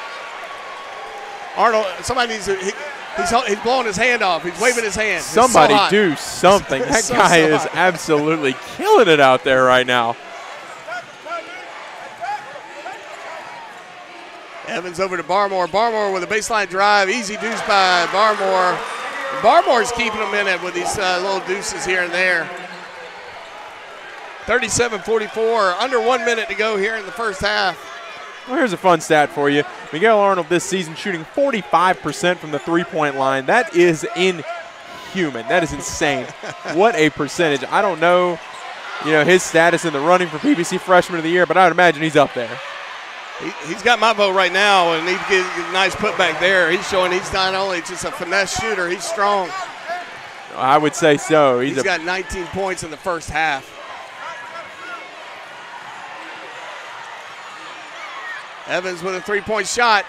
Arnold, somebody needs to, he's blowing his hand off. He's waving his hand. Somebody so do something. That So guy is hot. absolutely killing it out there right now. Evans over to Barmore. Barmore with a baseline drive. Easy deuce by Barmore. Barmore's keeping them in it with these little deuces here and there. 37-44, under 1 minute to go here in the first half. Well, here's a fun stat for you. Miguel Arnold this season shooting 45% from the three-point line. That is inhuman. That is insane. What a percentage. I don't know, his status in the running for PBC Freshman of the Year, but I would imagine he's up there. He's got my vote right now, and he gets a nice putback there. He's showing he's not only just a finesse shooter, he's strong. I would say so. He's got 19 points in the first half. Evans with a three-point shot.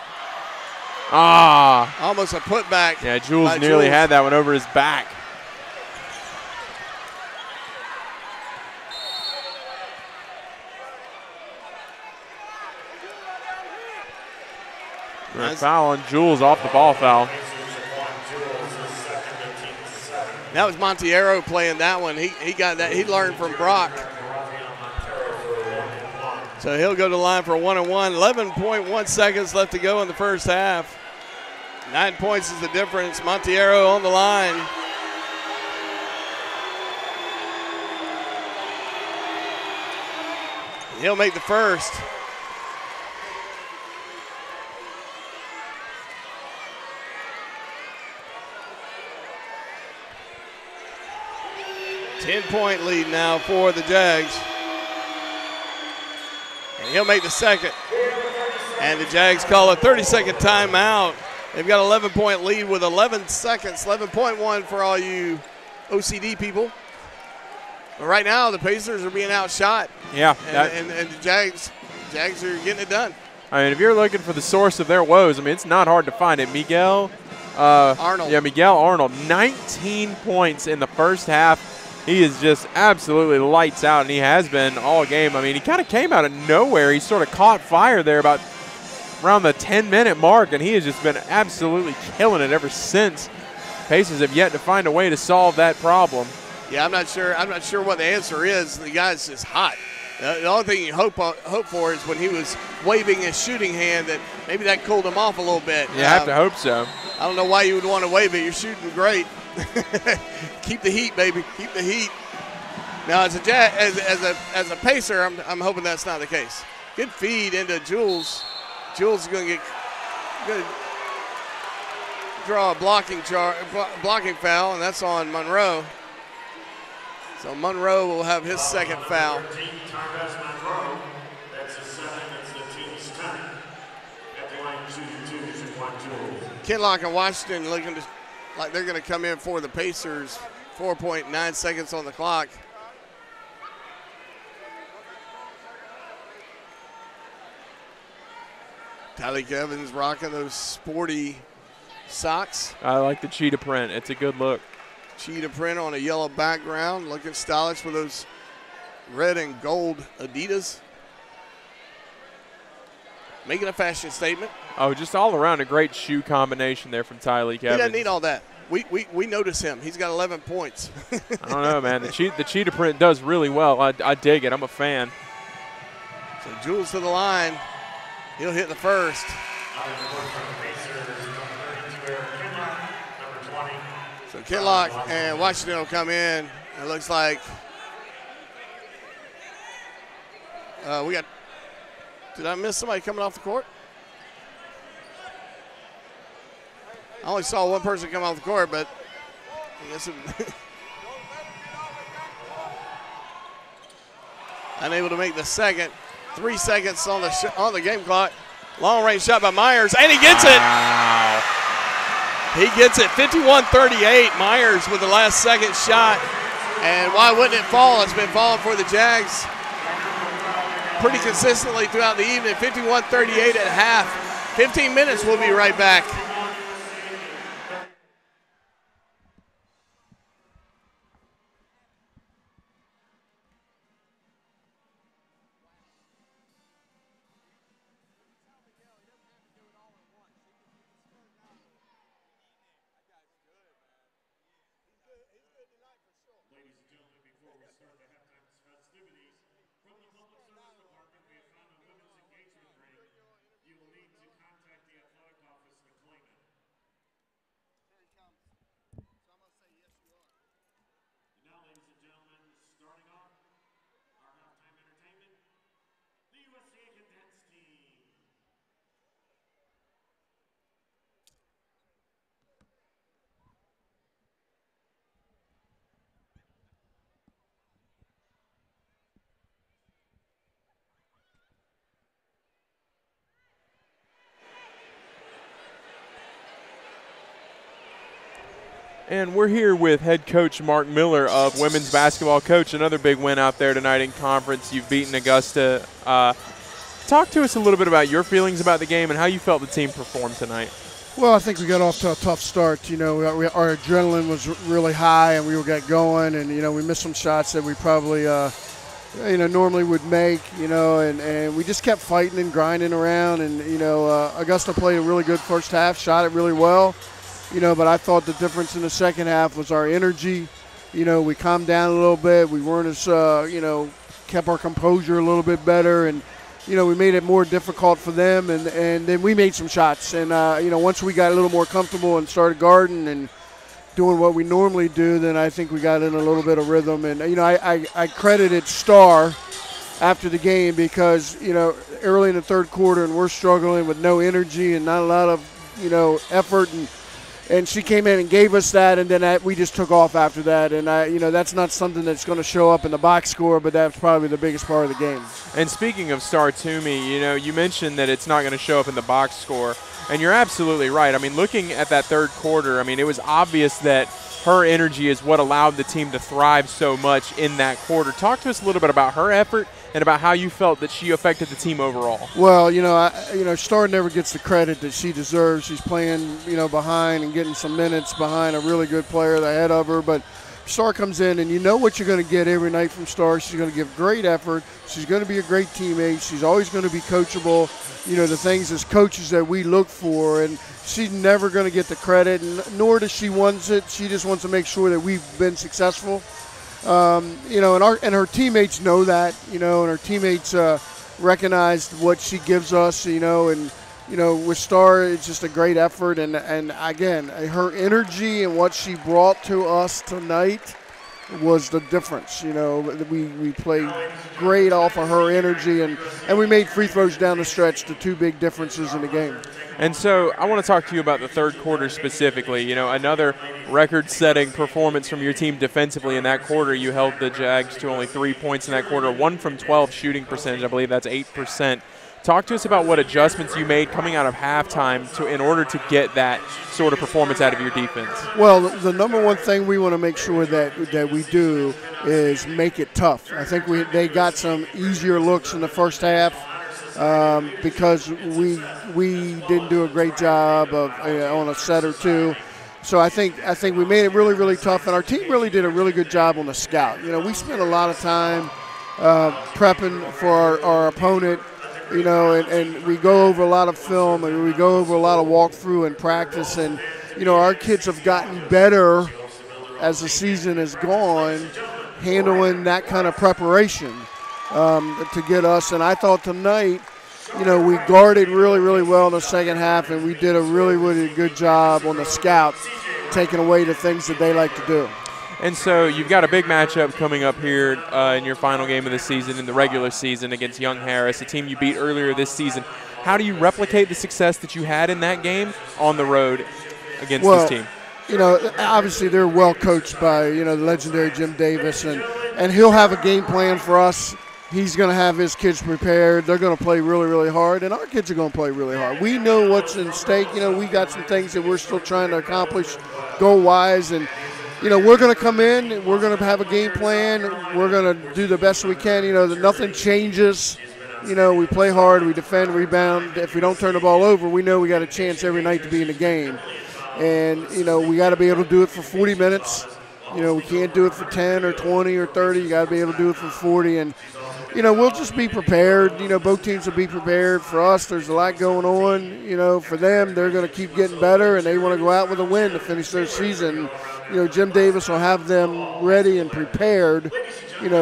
Almost a putback. Yeah, Jules nearly had that one over his back. Nice. Foul on Jules off the ball foul. That was Monteiro playing that one. He got that. He learned from Brock. So he'll go to the line for a 1-on-1. 11.1 seconds left to go in the first half. 9 points is the difference. Monteiro on the line. He'll make the first. 10-point lead now for the Jags. And he'll make the second. And the Jags call a 30-second timeout. They've got an 11-point lead with 11 seconds, 11.1 for all you OCD people. But right now, the Pacers are being outshot. Yeah. And the Jags are getting it done. I mean, if you're looking for the source of their woes, I mean, it's not hard to find it. Miguel Arnold. Yeah, Miguel Arnold, 19 points in the first half. He is just absolutely lights out, and he has been all game. I mean, he kind of came out of nowhere. He sort of caught fire there about around the 10-minute mark, and he has just been absolutely killing it ever since. Pacers have yet to find a way to solve that problem. Yeah, I'm not sure what the answer is. The guy's just hot. The only thing you hope for is when he was waving his shooting hand that maybe that cooled him off a little bit. You have to hope so. I don't know why you would want to wave it. You're shooting great. Keep the heat, baby. Keep the heat. Now, as a Pacer, I'm hoping that's not the case. Good feed into Jules. Jules is going to draw a blocking foul, and that's on Monroe. So Monroe will have his second foul. Kinlock and Washington looking like they're going to come in for the Pacers. 4.9 seconds on the clock. Tyleek Evans rocking those sporty socks. I like the cheetah print. It's a good look. Cheetah print on a yellow background, looking stylish with those red and gold Adidas. Making a fashion statement. Oh, just all around a great shoe combination there from Tyleek Evans. He doesn't need all that. We notice him. He's got 11 points. I don't know, man. The cheetah print does really well. I dig it. I'm a fan. So Jules to the line. He'll hit the first. So Kinlock and Washington will come in. It looks like we got. Did I miss somebody coming off the court? I only saw one person come off the court, but I guess unable to make the second. 3 seconds on the game clock. Long range shot by Myers, and he gets it. Wow. He gets it. 51-38. Myers with the last second shot. And why wouldn't it fall? It's been falling for the Jags pretty consistently throughout the evening. 51-38 at half. 15 minutes, we'll be right back. And we're here with head coach Mark Miller of women's basketball. Coach, another big win out there tonight in conference. You've beaten Augusta. Talk to us a little bit about your feelings about the game and how you felt the team performed tonight. Well, I think we got off to a tough start. You know, our adrenaline was really high, and we got going, and you know, we missed some shots that we probably normally would make. You know, and we just kept fighting and grinding around, and you know, Augusta played a really good first half, shot it really well. You know, but I thought the difference in the second half was our energy. You know, we calmed down a little bit. We weren't as, kept our composure a little bit better. And, you know, we made it more difficult for them. And then we made some shots. And, once we got a little more comfortable and started guarding and doing what we normally do, then I think we got in a little bit of rhythm. And, you know, I credited Starr after the game because, you know, early in the third quarter and we're struggling with no energy and not a lot of, you know, effort. And And she came in and gave us that, and then we just took off after that. And that's not something that's going to show up in the box score, but that's probably the biggest part of the game. And speaking of Star Toomey, you mentioned that it's not going to show up in the box score, and you're absolutely right. I mean, looking at that third quarter, I mean, it was obvious that her energy is what allowed the team to thrive so much in that quarter. Talk to us a little bit about her effort and about how you felt that she affected the team overall. Well, Star never gets the credit that she deserves. She's playing, behind and getting some minutes behind a really good player ahead of her. But Star comes in, and you know what you're going to get every night from Star. She's going to give great effort. She's going to be a great teammate. She's always going to be coachable. The things as coaches that we look for, and she's never going to get the credit, and nor does she want it. She just wants to make sure that we've been successful. And her teammates know that, and her teammates recognize what she gives us, with Star, it's just a great effort. And again, her energy and what she brought to us tonight was the difference. We played great off of her energy, and we made free throws down the stretch, the two big differences in the game. And so I want to talk to you about the third quarter specifically. Another record-setting performance from your team defensively in that quarter. You held the Jags to only 3 points in that quarter, 1 from 12 shooting percentage. I believe that's 8%. Talk to us about what adjustments you made coming out of halftime in order to get that sort of performance out of your defense. Well, the number one thing we want to make sure that we do is make it tough. I think they got some easier looks in the first half because we didn't do a great job of on a set or two. So I think we made it really, really tough, and our team really did a really good job on the scout. We spent a lot of time prepping for our opponent. And we go over a lot of film, and we go over a lot of walkthrough and practice. And, our kids have gotten better as the season has gone, handling that kind of preparation to get us. And I thought tonight, we guarded really, really well in the second half, and we did a really, really good job on the scout, taking away the things that they like to do. And so you've got a big matchup coming up here in your final game of the season, in the regular season, against Young Harris, a team you beat earlier this season. How do you replicate the success that you had in that game on the road against this team? Obviously they're well coached by, the legendary Jim Davis, and he'll have a game plan for us. He's going to have his kids prepared. They're going to play really, really hard, and our kids are going to play really hard. We know what's in stake. We got some things that we're still trying to accomplish goal-wise, and we're going to come in, we're going to have a game plan, we're going to do the best we can. Nothing changes. We play hard, we defend, rebound. If we don't turn the ball over, we know we got a chance every night to be in the game. And, we got to be able to do it for 40 minutes. We can't do it for 10 or 20 or 30. You got to be able to do it for 40. And, we'll just be prepared. Both teams will be prepared. For us, there's a lot going on. For them, they're going to keep getting better, and they want to go out with a win to finish their season. Jim Davis will have them ready and prepared,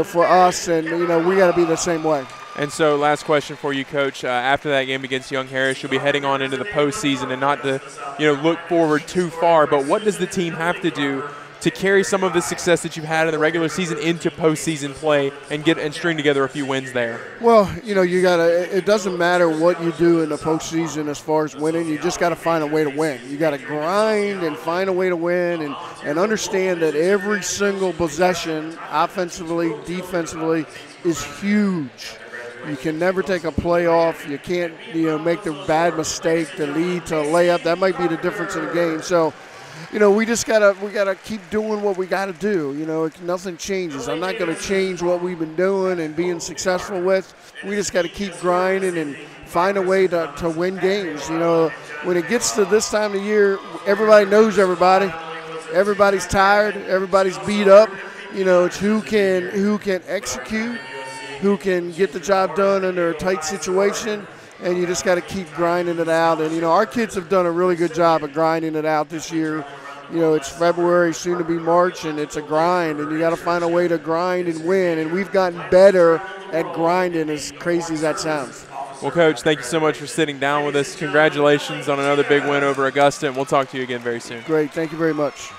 for us, and, we got to be the same way. And so last question for you, Coach. After that game against Young Harris, you'll be heading on into the postseason, and not to, look forward too far, but what does the team have to do to carry some of the success that you've had in the regular season into postseason play and string together a few wins there? Well, you gotta. It doesn't matter what you do in the postseason as far as winning. You just got to find a way to win. You got to grind and find a way to win, and understand that every single possession, offensively, defensively, is huge. You can never take a play off. You can't, make the bad mistake to lead to a layup. That might be the difference in the game. So, we just gotta keep doing what we gotta do. Nothing changes. I'm not gonna change what we've been doing and being successful with. We just gotta keep grinding and find a way to win games. When it gets to this time of year, everybody knows everybody. Everybody's tired. Everybody's beat up. It's who can execute, who can get the job done under a tight situation. And you just got to keep grinding it out. And, our kids have done a really good job of grinding it out this year. It's February, soon to be March, and it's a grind. And you got to find a way to grind and win. And we've gotten better at grinding, as crazy as that sounds. Well, Coach, thank you so much for sitting down with us. Congratulations on another big win over Augusta, and we'll talk to you again very soon. Great. Thank you very much.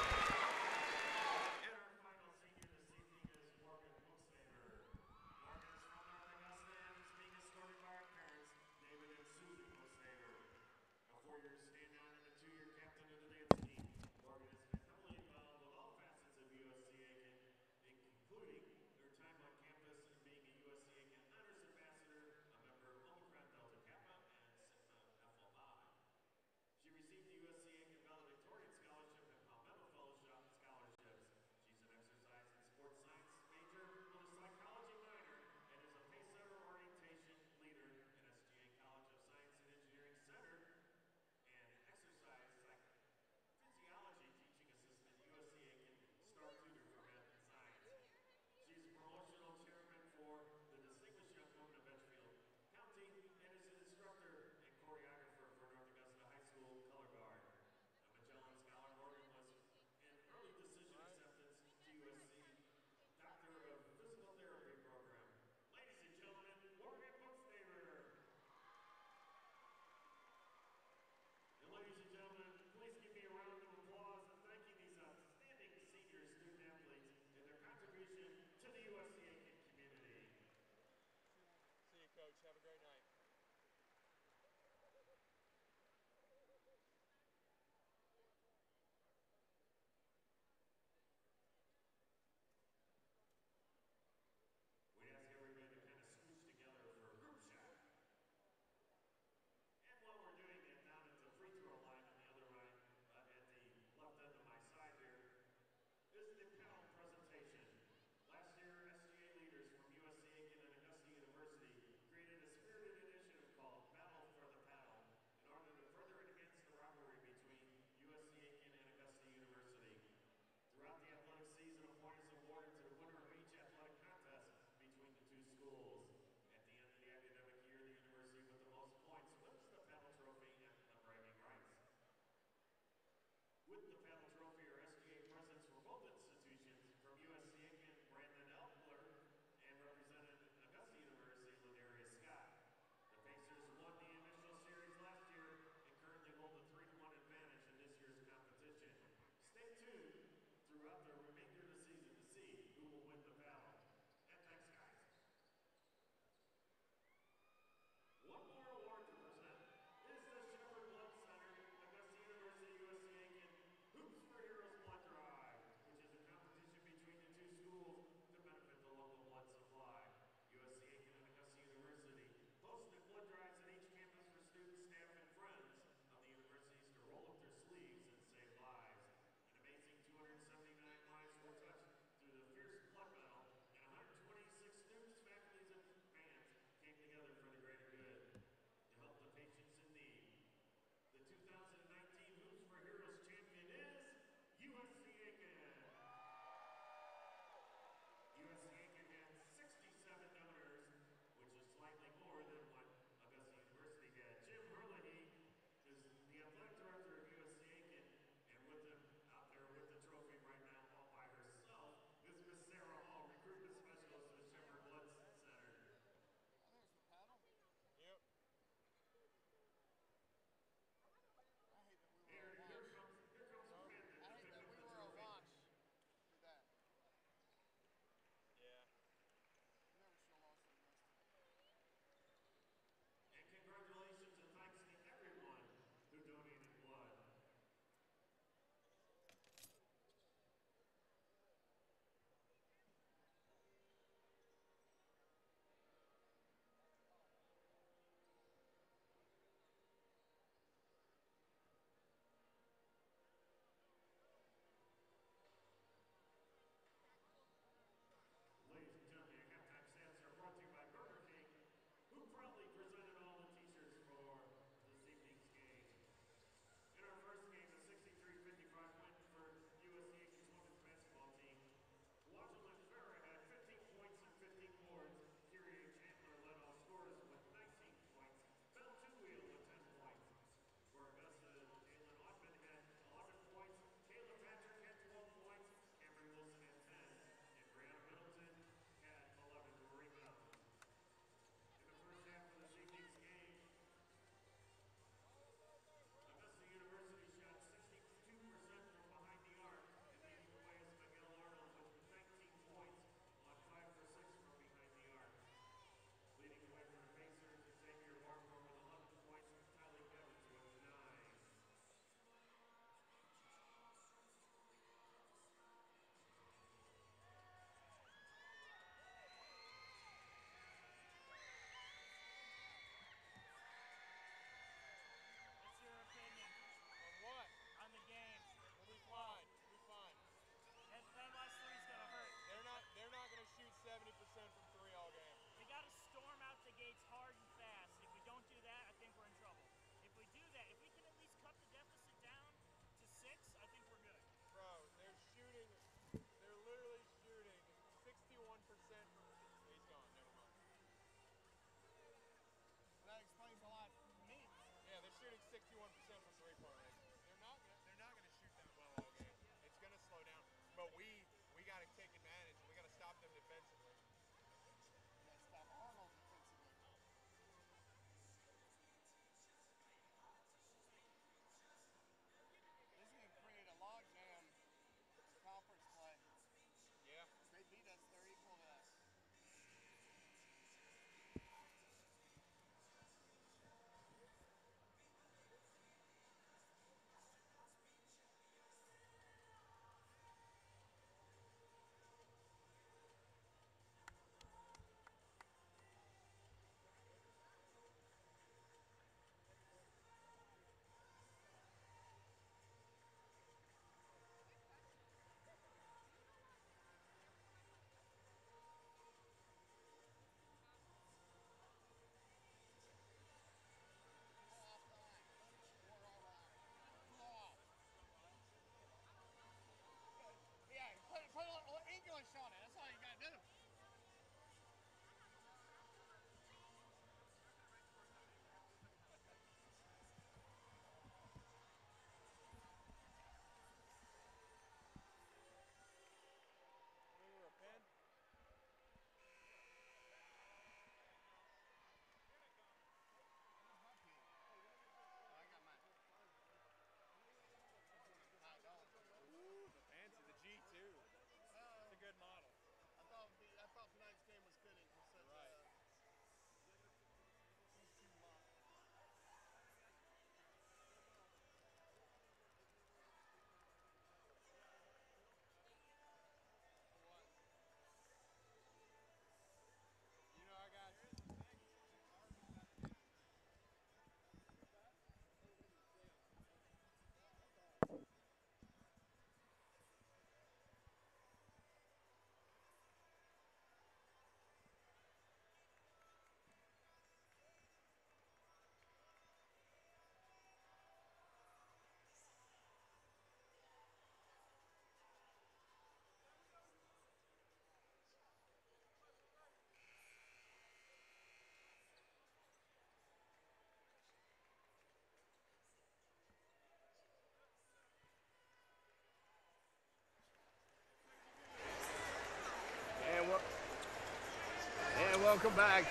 Welcome back.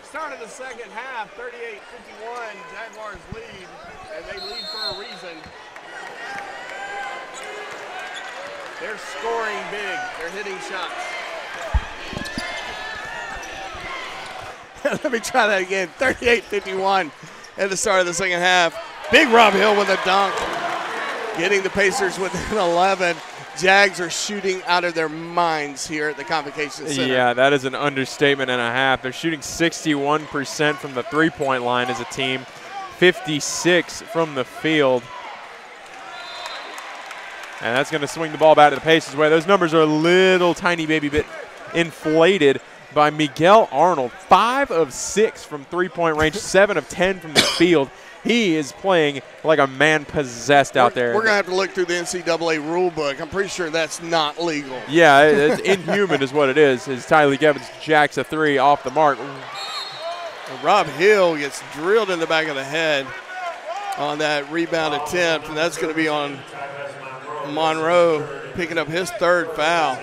Start of the second half, 38-51. Jaguars lead, and they lead for a reason. They're scoring big. They're hitting shots. Let me try that again. 38-51 at the start of the second half. Big Rob Hill with a dunk, getting the Pacers within 11. Jags are shooting out of their minds here at the Convocation Center. Yeah, that is an understatement and a half. They're shooting 61% from the three-point line as a team, 56 from the field. And that's going to swing the ball back to the Pacers' way. Those numbers are a little tiny baby bit inflated by Miguel Arnold. 5 of 6 from three-point range, 7 of 10 from the field. He is playing like a man possessed out there. We're going to have to look through the NCAA rule book. I'm pretty sure that's not legal. Yeah, it's inhuman is what it is. As Tyleek Evans jacks a three off the mark. Rob Hill gets drilled in the back of the head on that rebound attempt, and that's going to be on Monroe picking up his third foul.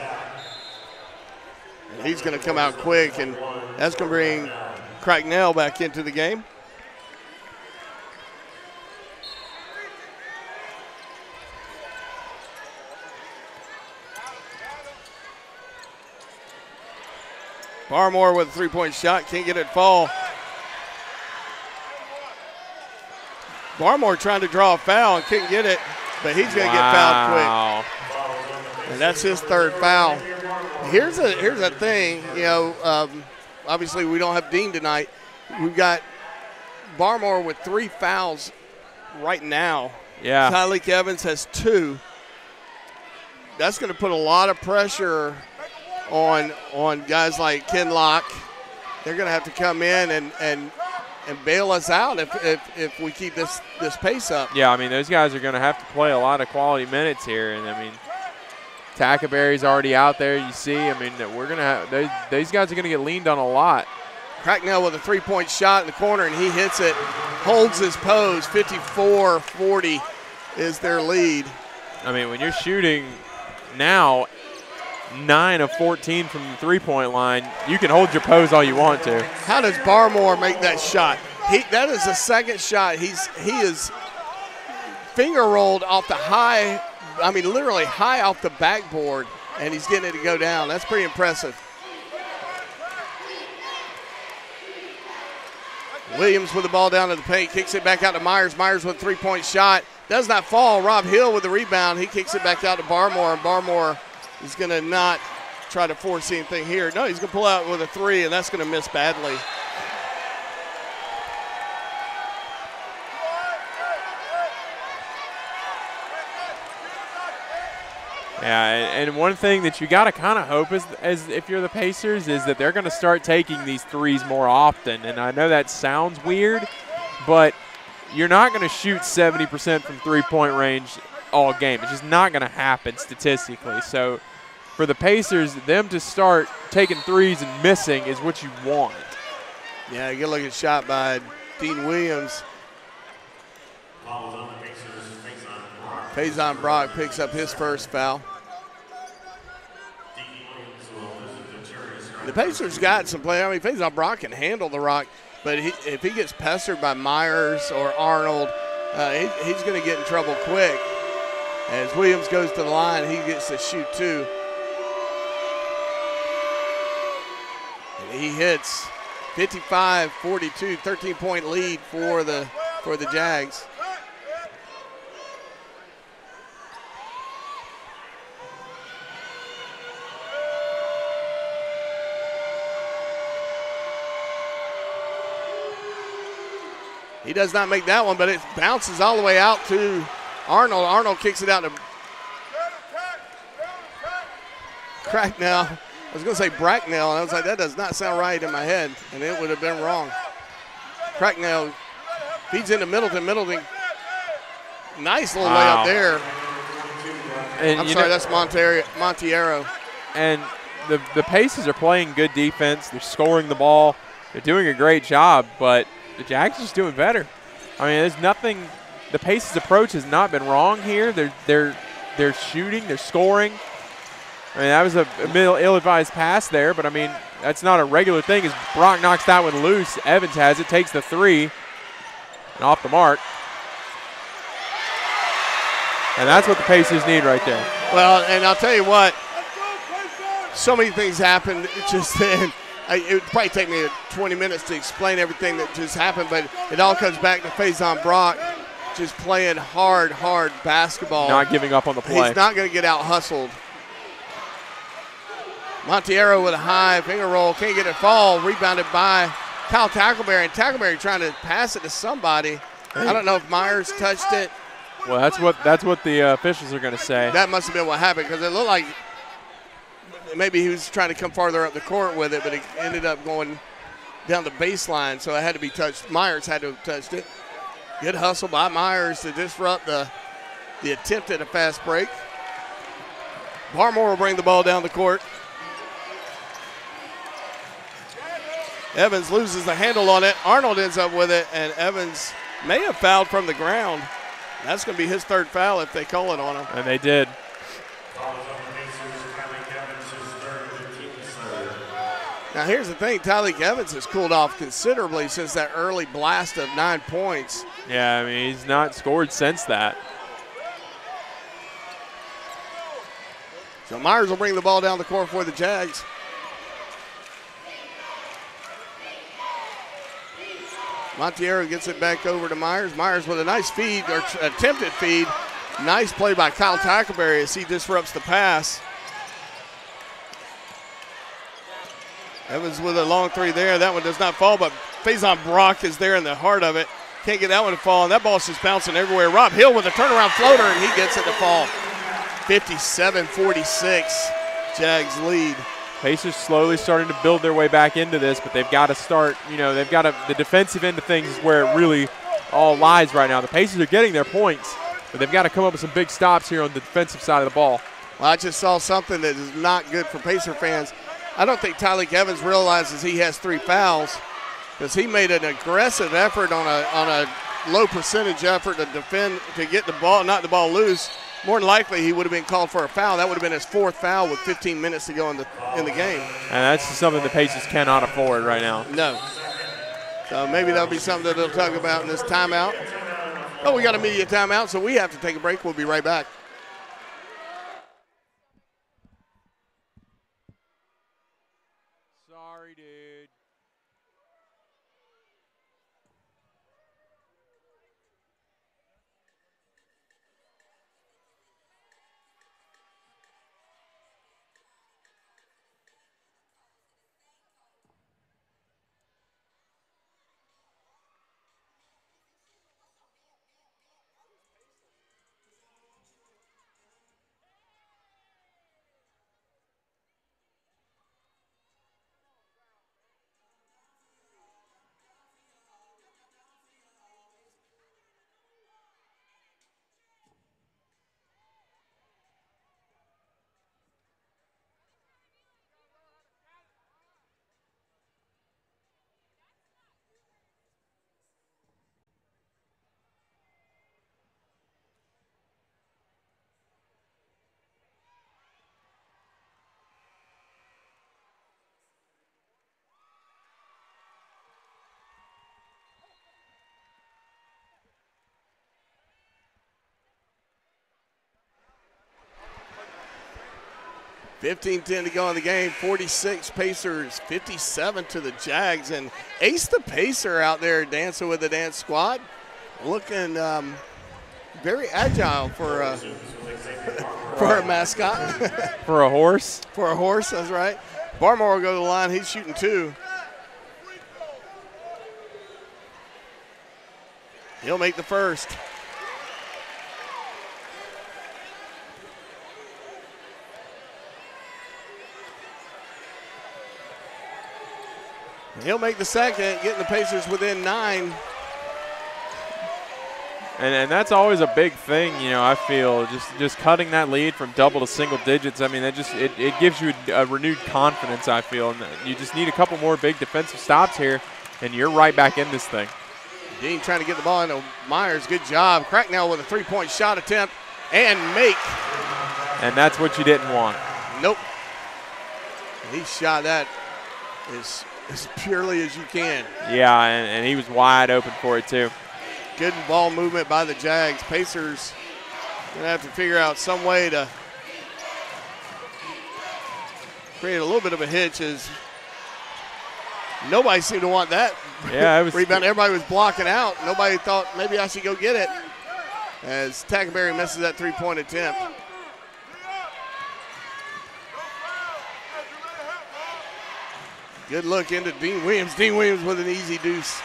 And he's going to come out quick, and that's going to bring Cracknell back into the game. Barmore with a three-point shot, can't get it fall. Barmore trying to draw a foul and couldn't get it, but he's going to get fouled quick. And that's his third foul. Here's a thing, you know, obviously we don't have Dean tonight. We've got Barmore with 3 fouls right now. Yeah. Tyleek Evans has 2. That's going to put a lot of pressure on guys like Ken Locke. They're going to have to come in and bail us out if we keep this pace up. Yeah, I mean, those guys are going to have to play a lot of quality minutes here. And, I mean, Tackaberry's already out there, you see. I mean, we're going to have – these guys are going to get leaned on a lot. Cracknell with a three-point shot in the corner, and he hits it, holds his pose. 54-40 is their lead. I mean, when you're shooting now 9 of 14 from the three-point line, you can hold your pose all you want to. How does Barmore make that shot? That is the second shot. He is finger rolled off the high, I mean literally high off the backboard, and he's getting it to go down. That's pretty impressive. Williams with the ball down to the paint, kicks it back out to Myers. Myers with a three-point shot. Does not fall. Rob Hill with the rebound. He kicks it back out to Barmore, and Barmore is going to not try to force anything here. No, he's going to pull out with a 3, and that's going to miss badly. Yeah, and one thing that you got to kind of hope is, as if you're the Pacers, is that they're going to start taking these threes more often. And I know that sounds weird, but you're not going to shoot 70% from three-point range all game. It's just not going to happen statistically. So for the Pacers, them to start taking threes and missing is what you want. Yeah, good looking shot by Dean Williams. Faison Brock picks up his first foul. The Pacers got some play. I mean, Faison Brock can handle the rock, but if he gets pestered by Myers or Arnold, he's going to get in trouble quick. As Williams goes to the line, he gets to shoot 2. And he hits 55-42, 13-point lead for the Jags. He does not make that one, but it bounces all the way out to Arnold. Arnold kicks it out to Cracknell. I was going to say Bracknell, and I was like, that does not sound right in my head, and it would have been wrong. Cracknell feeds into Middleton. Middleton, nice little layup there. And I'm sorry, that's Montiero. And the Pacers are playing good defense. They're scoring the ball. They're doing a great job, but the Jags are just doing better. I mean, there's nothing. The Pacers' approach has not been wrong here. They're shooting. They're scoring. I mean, that was a ill-advised pass there, but I mean, that's not a regular thing. As Brock knocks that one loose, Evans has it, takes the three, and off the mark. And that's what the Pacers need right there. Well, and I'll tell you what, so many things happened just then. It would probably take me 20 minutes to explain everything that just happened, but it all comes back to Faison Brock just playing hard basketball. Not giving up on the play. He's not going to get out-hustled. Monteiro with a high finger roll, can't get it fall, rebounded by Kyle Tackleberry, and Tackleberry trying to pass it to somebody. I don't know if Myers touched it. Well, that's what the officials are going to say. That must have been what happened, because it looked like maybe he was trying to come farther up the court with it, but it ended up going down the baseline, so it had to be touched. Myers had to have touched it. Good hustle by Myers to disrupt the attempt at a fast break. Barmore will bring the ball down the court. Evans loses the handle on it. Arnold ends up with it, and Evans may have fouled from the ground. That's going to be his third foul if they call it on him. And they did. Now here's the thing, Tyleik Evans has cooled off considerably since that early blast of 9 points. Yeah, I mean, he's not scored since that. So Myers will bring the ball down the court for the Jags. Monteiro gets it back over to Myers. Myers with a nice feed, or attempted feed. Nice play by Kyle Tackleberry as he disrupts the pass. Evans with a long three there. That one does not fall, but Faison Brock is there in the heart of it. Can't get that one to fall, and that ball's just bouncing everywhere. Rob Hill with a turnaround floater, and he gets it to fall. 57-46, Jags lead. Pacers slowly starting to build their way back into this, but they've got to start, they've got to, the defensive end of things is where it really all lies right now. The Pacers are getting their points, but they've got to come up with some big stops here on the defensive side of the ball. Well, I just saw something that is not good for Pacer fans. I don't think Tyleik Evans realizes he has 3 fouls, because he made an aggressive effort on a low percentage effort to defend, to get the ball, knock the ball loose. More than likely, he would have been called for a foul. That would have been his 4th foul with 15 minutes to go in the game. And that's something the Pacers cannot afford right now. No. So maybe that'll be something that they'll talk about in this timeout. Oh, we got a media timeout, so we have to take a break. We'll be right back. Sorry, dude. $15-10 to go in the game. 46 Pacers, 57 to the Jags. And Ace the Pacer out there dancing with the dance squad. Looking very agile for a mascot. For a horse? For a horse, that's right. Barmore will go to the line. He's shooting 2. He'll make the first. He'll make the second, getting the Pacers within 9. And that's always a big thing, I feel, just cutting that lead from double to single digits. I mean, that it gives you a renewed confidence, I feel. And you just need a couple more big defensive stops here, and you're right back in this thing. Dean trying to get the ball into Myers. Good job. Cracknell with a 3-point shot attempt and make. And that's what you didn't want. Nope. He shot that as purely as you can. Yeah, and he was wide open for it too. Good ball movement by the Jags. Pacers gonna have to figure out some way to create a little bit of a hitch as nobody seemed to want that rebound. Everybody was blocking out. Nobody thought maybe I should go get it as Tackleberry misses that three-point attempt. Good look into Dean Williams. Dean Williams with an easy deuce.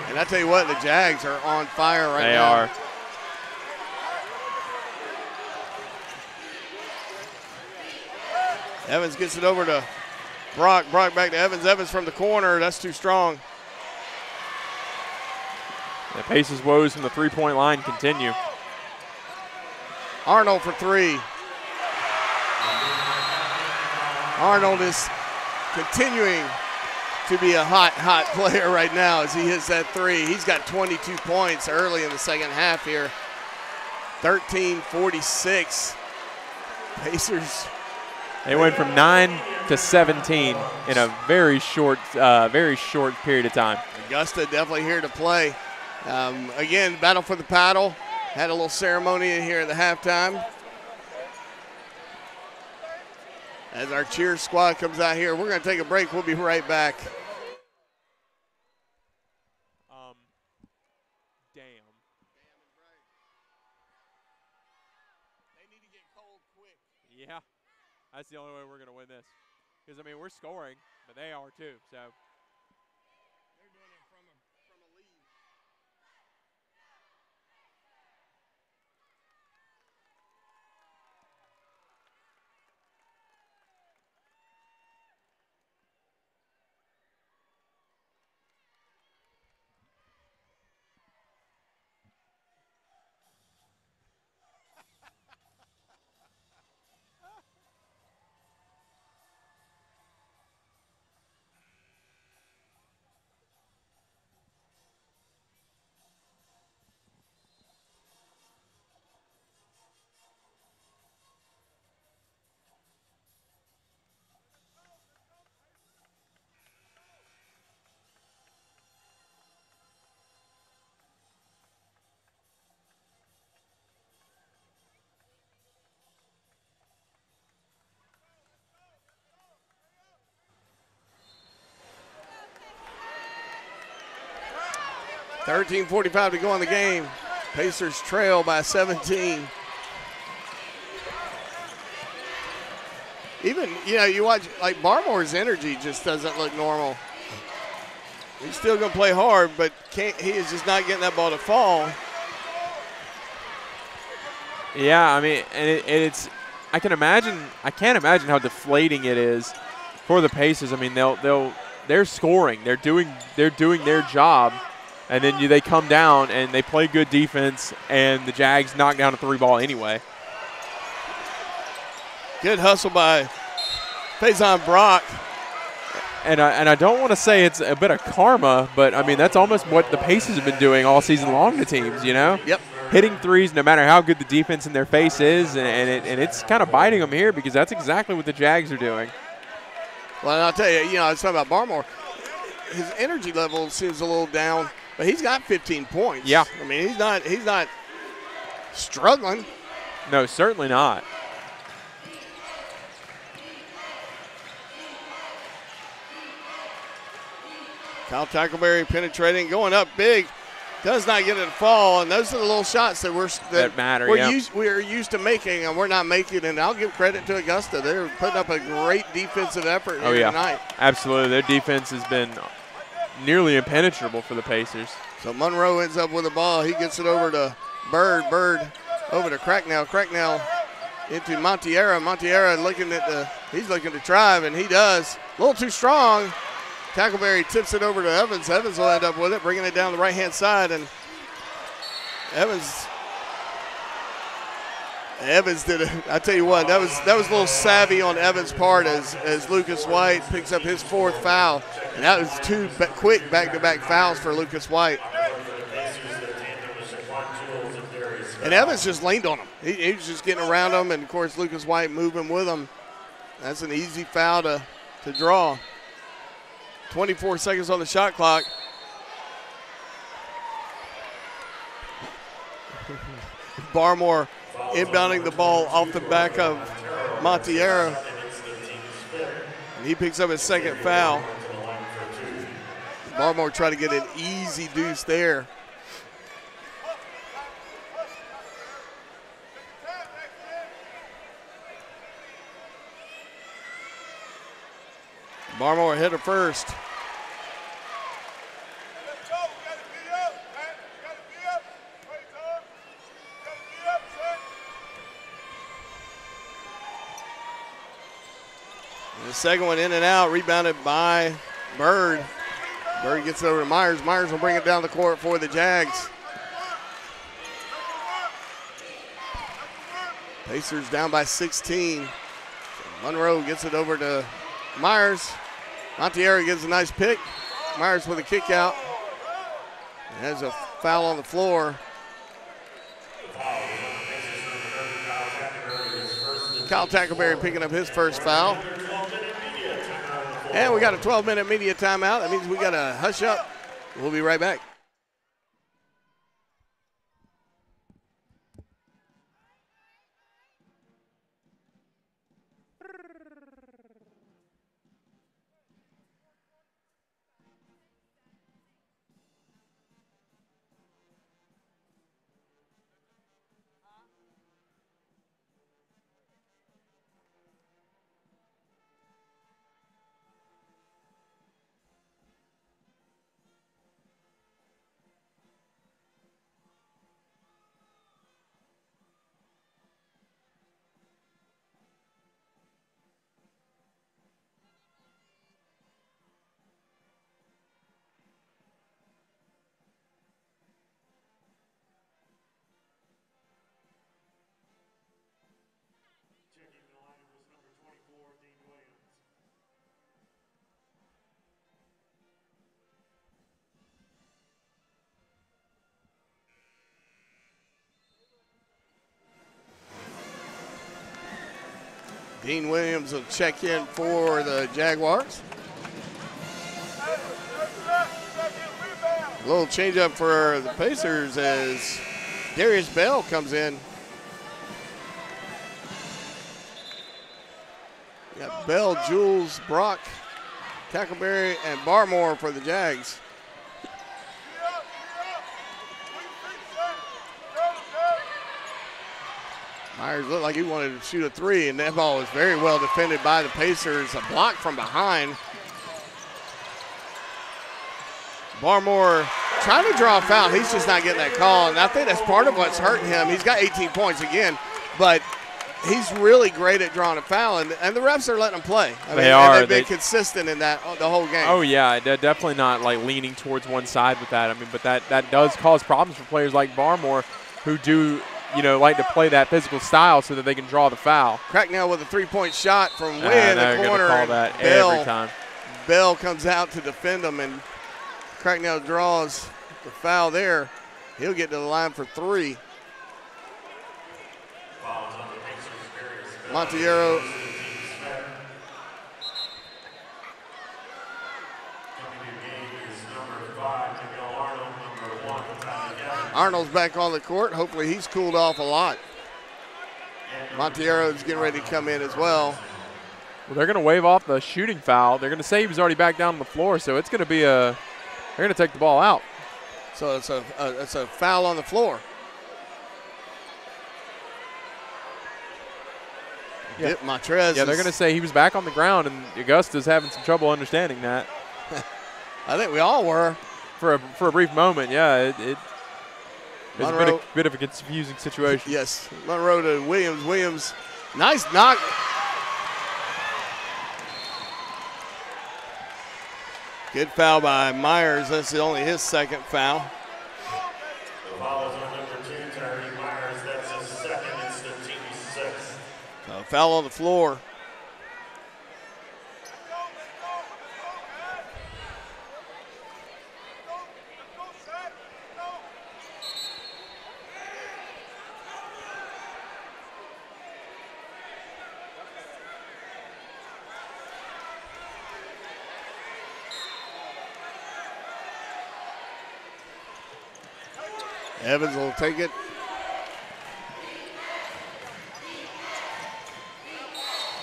And I tell you what, the Jags are on fire right now. They are. Evans gets it over to Brock. Brock back to Evans. Evans from the corner. That's too strong. The Pacers' woes from the three-point line continue. Arnold for three. Arnold is continuing to be a hot player right now as he hits that three. He's got 22 points early in the second half here. 13-46. Pacers. They went from 9 to 17 in a very short period of time. Augusta definitely here to play. Again, battle for the paddle. Had a little ceremony in here at the halftime. As our cheer squad comes out here, we're going to take a break. We'll be right back. Damn. They need to get cold quick. Yeah, that's the only way we're going to win this. Because, I mean, we're scoring, but they are too, so. They're doing it from a lead. .45 to go in the game. Pacers trail by 17. Even, you watch, like, Barmore's energy just doesn't look normal. He's still going to play hard, but he is just not getting that ball to fall. Yeah, I mean, and it's I can't imagine how deflating it is for the Pacers. I mean, they're scoring. They're doing their job. And then they come down and they play good defense, and the Jags knock down a three ball anyway. Good hustle by Faison Brock. And I don't want to say it's a bit of karma, but, I mean, that's almost what the Pacers have been doing all season long to teams, Yep. Hitting threes no matter how good the defense in their face is, and it's kind of biting them here because that's exactly what the Jags are doing. Well, and I'll tell you, I was talking about Barmore. His energy level seems a little down. But he's got 15 points. Yeah. I mean, he's not struggling. No, certainly not. Kyle Tackleberry penetrating, going up big. Does not get it to fall, and those are the little shots that matter. We're used to making, and we're not making. And I'll give credit to Augusta; they're putting up a great defensive effort here tonight. Absolutely, their defense has been nearly impenetrable for the Pacers. So Monroe ends up with the ball. He gets it over to Bird. Bird over to Cracknell. Cracknell into Montiera. Montiera he's looking to drive, and he does. A little too strong. Tackleberry tips it over to Evans. Evans will end up with it, bringing it down the right-hand side, and Evans did it. I tell you what, that was a little savvy on Evans' part as Lucas White picks up his fourth foul, and that was two quick back-to-back fouls for Lucas White. And Evans just leaned on him. He was just getting around him, and, of course, Lucas White moving with him. That's an easy foul to draw. 24 seconds on the shot clock. Barmore inbounding the ball off the back of Montiero. And he picks up his second foul. Barmore tried to get an easy deuce there. Barmore hit her first. And the second one in and out, rebounded by Bird. Bird gets it over to Myers. Myers will bring it down the court for the Jags. Pacers down by 16. Monroe gets it over to Myers. Montiero gives a nice pick. Myers with a kick out. Has a foul on the floor. Kyle Tackleberry picking up his first foul. And we got a 12-minute media timeout. That means we got to hush up. We'll be right back. Dean Williams will check in for the Jaguars. A little change up for the Pacers as Darius Bell comes in. We got Bell, Jules, Brock, Tackleberry, and Barmore for the Jags. Myers looked like he wanted to shoot a three, and that ball was very well defended by the Pacers. A block from behind. Barmore trying to draw a foul. He's just not getting that call, and I think that's part of what's hurting him. He's got 18 points again, but he's really great at drawing a foul, and the refs are letting him play. They are. They've been consistent in that the whole game. Oh, yeah, they're definitely not like leaning towards one side with that. I mean, but that does cause problems for players like Barmore who do – like to play that physical style so that they can draw the foul. Cracknell with a three-point shot from way in the corner. Call that every time. Bell comes out to defend him, and Cracknell draws the foul there. He'll get to the line for three. Montiero. Arnold's back on the court. Hopefully he's cooled off a lot. Montiero's getting ready to come in as well. Well, they're going to wave off the shooting foul. They're going to say he was already back down on the floor, so it's going to be they're going to take the ball out. So it's a foul on the floor. Yeah. Montrez. Yeah, they're going to say he was back on the ground, and Augusta's having some trouble understanding that. I think we all were. For a brief moment, yeah. It's been a bit of a confusing situation. Yes, Monroe to Williams. Williams, nice knock. Good foul by Myers. That's only his second foul. The foul is on number 2, Tyree Myers. That's his second. It's the team's sixth. So foul on the floor. Evans will take it.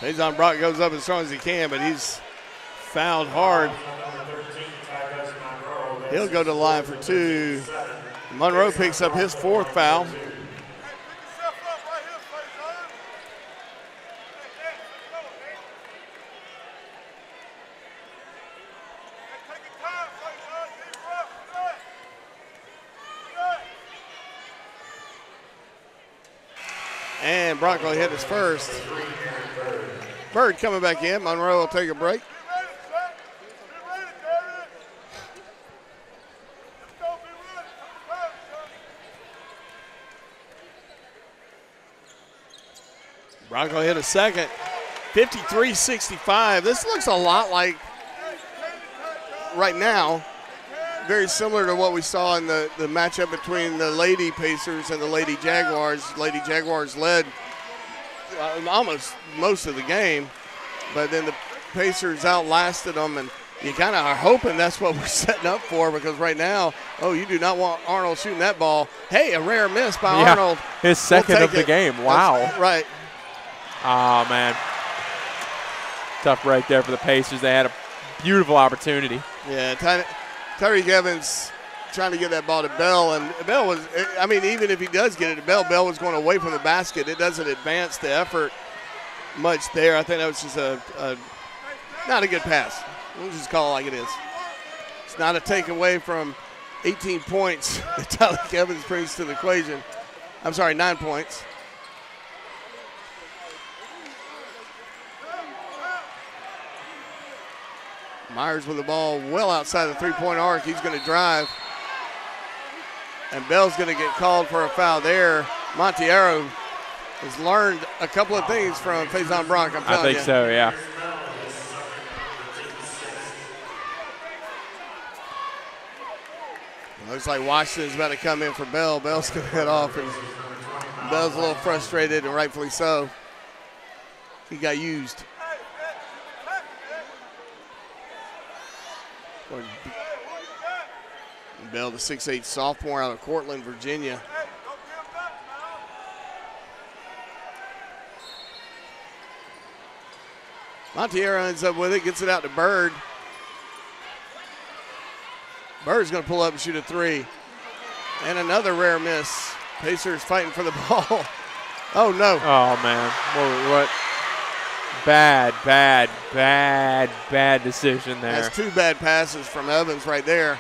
Faison Brock goes up as strong as he can, but he's fouled hard. He'll go to the line for 2. Monroe picks up his 4th foul. And Brock will hit his first. Bird coming back in. Monroe will take a break. Bronco hit a second. 53-65. This looks a lot like right now, very similar to what we saw in the matchup between the Lady Pacers and the Lady Jaguars. Lady Jaguars led almost most of the game, but then the Pacers outlasted them, and you kind of are hoping that's what we're setting up for, because right now, you do not want Arnold shooting that ball. Hey, a rare miss by Arnold. His second of the game. Wow. That's right. Oh, man. Tough break there for the Pacers. They had a beautiful opportunity. Yeah, Tyreek Evans trying to get that ball to Bell, and Bell was, I mean, even if he does get it to Bell, Bell was going away from the basket. It doesn't advance the effort much there. I think that was just not a good pass. We'll just call it like it is. It's not a takeaway from 18 points that Tyreek Evans brings to the equation. I'm sorry, 9 points. Myers with the ball well outside the three-point arc. He's going to drive. And Bell's going to get called for a foul there. Monteiro has learned a couple of things from Faison Brock, I'm telling you. I think so, yeah. Looks like Washington's about to come in for Bell. Bell's going to head off, and Bell's a little frustrated, and rightfully so. He got used. Bell, the 6'8" sophomore out of Cortland, Virginia. Monteiro ends up with it, gets it out to Bird. Bird's going to pull up and shoot a 3. And another rare miss. Pacers fighting for the ball. Oh, no. Oh, man. What? Bad decision there. That's 2 bad passes from Evans right there.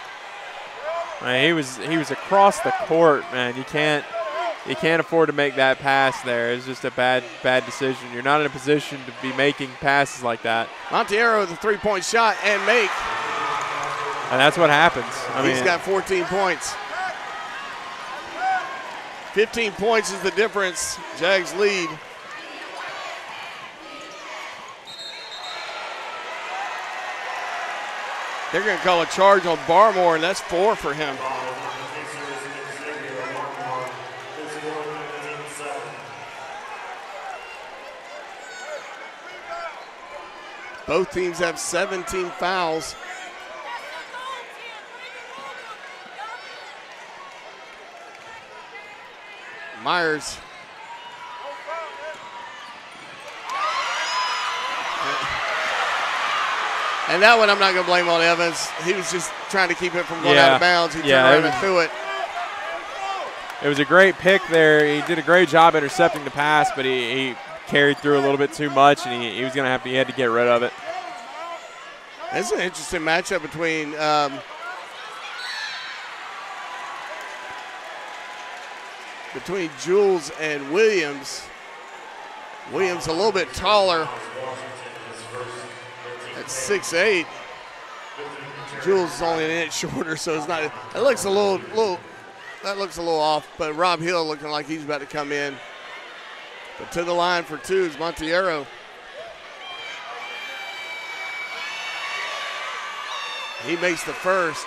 Man, he was across the court, man. You can't afford to make that pass there. It's just a bad decision. You're not in a position to be making passes like that. Monteiro with a 3-point shot and make. And that's what happens. He's got 14 points. 15 points is the difference. Jags lead. They're going to call a charge on Barmore, and that's 4 for him. Both teams have 17 fouls. Myers. And that one I'm not going to blame on Evans. He was just trying to keep it from going out of bounds. He turned around and threw it. It was a great pick there. He did a great job intercepting the pass, but he carried through a little bit too much, and he was going to have to, he had to get rid of it. This is an interesting matchup between Jules and Williams. Williams a little bit taller at 6'8". Jules is only an inch shorter, so it's not. It looks a little. That looks a little off. But Rob Hill looking like he's about to come in. But to the line for 2 is Monteiro. He makes the first.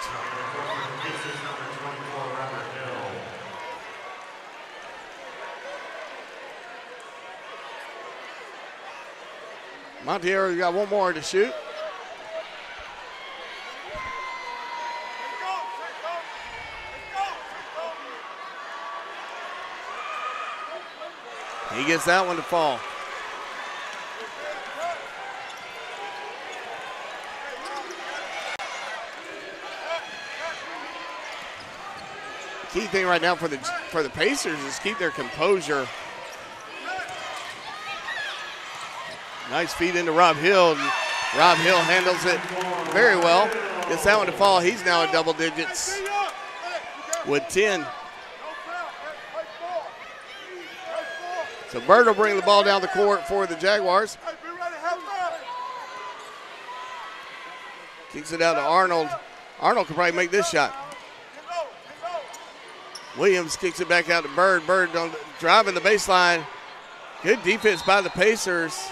Monteiro, you got one more to shoot. He gets that one to fall. Key thing right now for the Pacers is keep their composure. Nice feed into Rob Hill. Rob Hill handles it very well. Gets that one to fall. He's now in double digits with 10. So Bird will bring the ball down the court for the Jaguars. Kicks it out to Arnold. Arnold can probably make this shot. Williams kicks it back out to Bird. Bird driving the baseline. Good defense by the Pacers.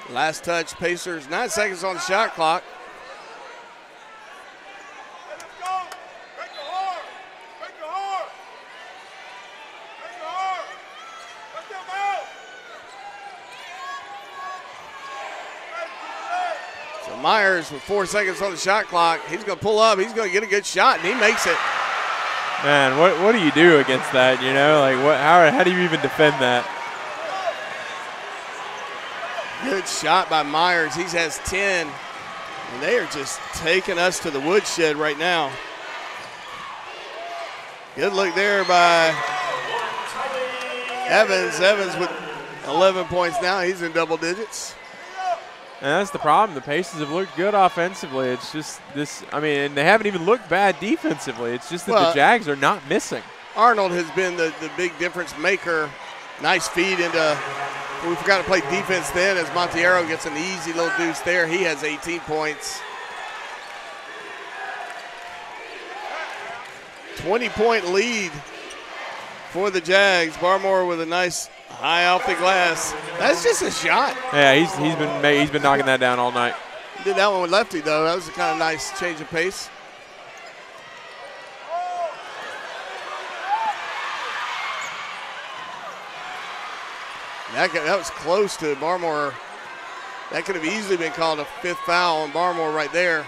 Last touch, Pacers, 9 seconds on the shot clock. So Myers with 4 seconds on the shot clock. He's going to pull up. He's going to get a good shot, and he makes it. Man, what do you do against that? You know, like how do you even defend that? Good shot by Myers. He has 10, and they are just taking us to the woodshed right now. Good look there by Evans. Evans with 11 points now. He's in double digits. And that's the problem. The Pacers have looked good offensively. It's just this, I mean, and they haven't even looked bad defensively. It's just that the Jags are not missing. Arnold has been the big difference maker. Nice feed into, we forgot to play defense then as Monteiro gets an easy little deuce there. He has 18 points. 20-point lead for the Jags. Barmore with a nice high off the glass. That's just a shot. Yeah, he's been knocking that down all night. He did that one with lefty though. That was a kind of nice change of pace. That was close to Barmore. That could have easily been called a fifth foul on Barmore right there.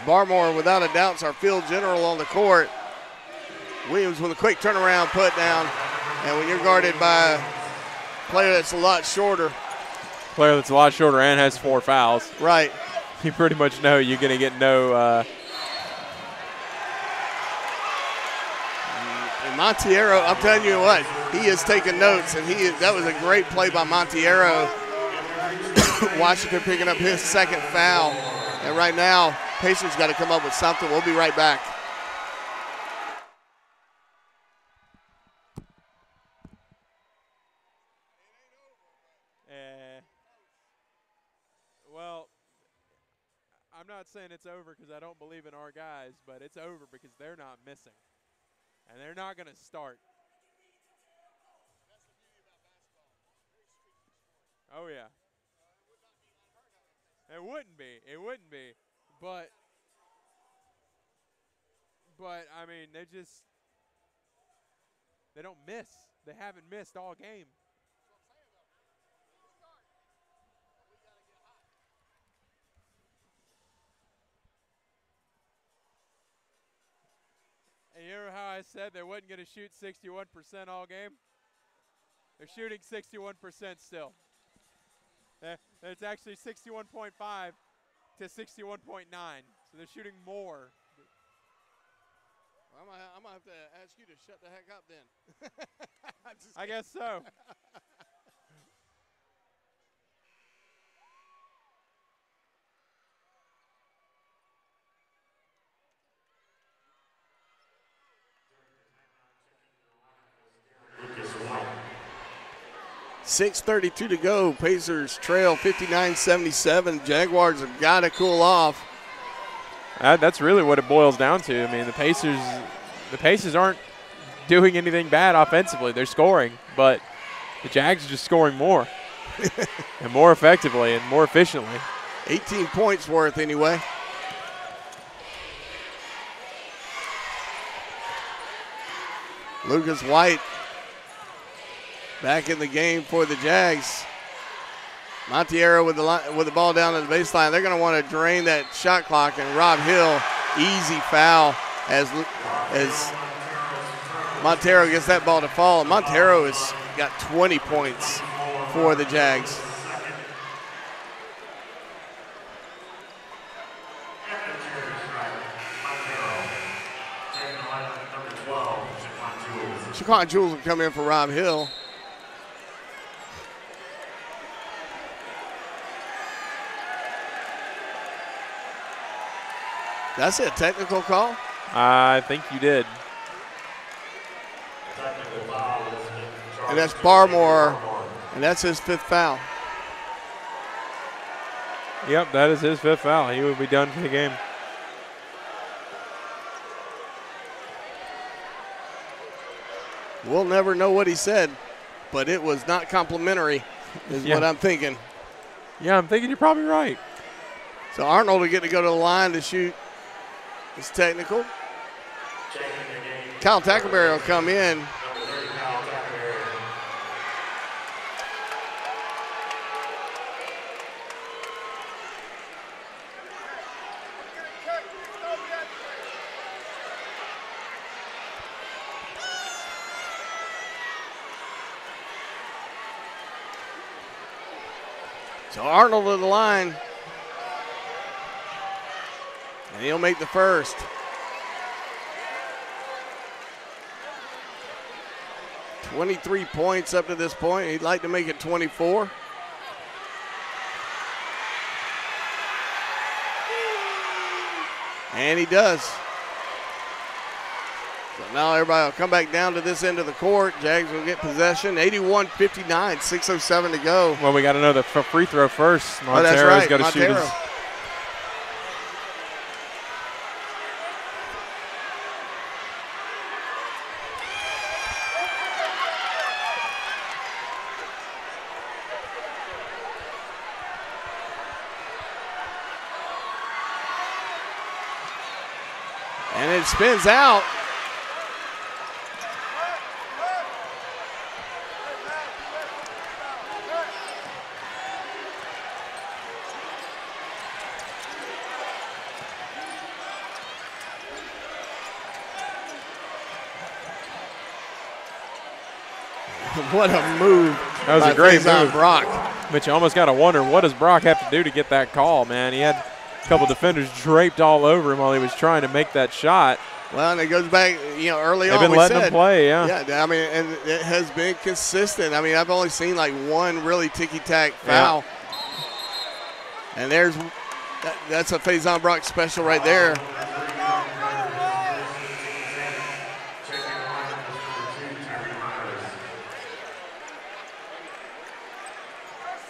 Barmore, without a doubt, is our field general on the court. Williams with a quick turnaround put down. And when you're guarded by a player that's a lot shorter. Player that's a lot shorter and has 4 fouls. Right. You pretty much know you're going to get no Monteiro, I'm telling you what, he is taking notes, and that was a great play by Monteiro. Washington picking up his second foul. And right now, Pacers got to come up with something. We'll be right back. Well, I'm not saying it's over because I don't believe in our guys, but it's over because they're not missing. And they're not going to start. Oh, yeah. It wouldn't be. It wouldn't be. But I mean, they don't miss. They haven't missed all game. And you remember how I said they wasn't going to shoot 61% all game? They're shooting 61% still. It's actually 61.5 to 61.9. So they're shooting more. I'm going to have to ask you to shut the heck up then. I guess so. .632 to go. Pacers trail 59-77. Jaguars have got to cool off. That's really what it boils down to. I mean, the Pacers aren't doing anything bad offensively. They're scoring, but the Jags are just scoring more and more effectively and more efficiently. 18 points worth anyway. Lucas White back in the game for the Jags. Monteiro with the ball down to the baseline. They're going to want to drain that shot clock, and Rob Hill easy foul as Montero gets that ball to fall. Montero has got 20 points for the Jags. Shaquan Jules will come in for Rob Hill. That's a technical call? I think you did. And that's Barmore, and that's his 5th foul. Yep, that is his 5th foul. He will be done for the game. We'll never know what he said, but it was not complimentary, is what I'm thinking. Yeah, I'm thinking you're probably right. So Arnold will get to go to the line to shoot. It's technical. Kyle Tackleberry will come in. So Arnold to the line. And he'll make the first. "23 points up to this point. He'd like to make it 24. And he does. So now everybody will come back down to this end of the court. Jags will get possession. 81-59, 6:07 to go. Well, we got to know the free throw first. Montero's that's right, got to shoot Montero. his. And it spins out. What a move. That was a great move. Brock. But you almost got to wonder, what does Brock have to do to get that call, man? He had a couple defenders draped all over him while he was trying to make that shot. Well, and it goes back, early They've on. been letting him play, yeah. Yeah, I mean, and it has been consistent. I mean, I've only seen like one really ticky-tack foul. Yeah. And that's a Faison Brock special right there.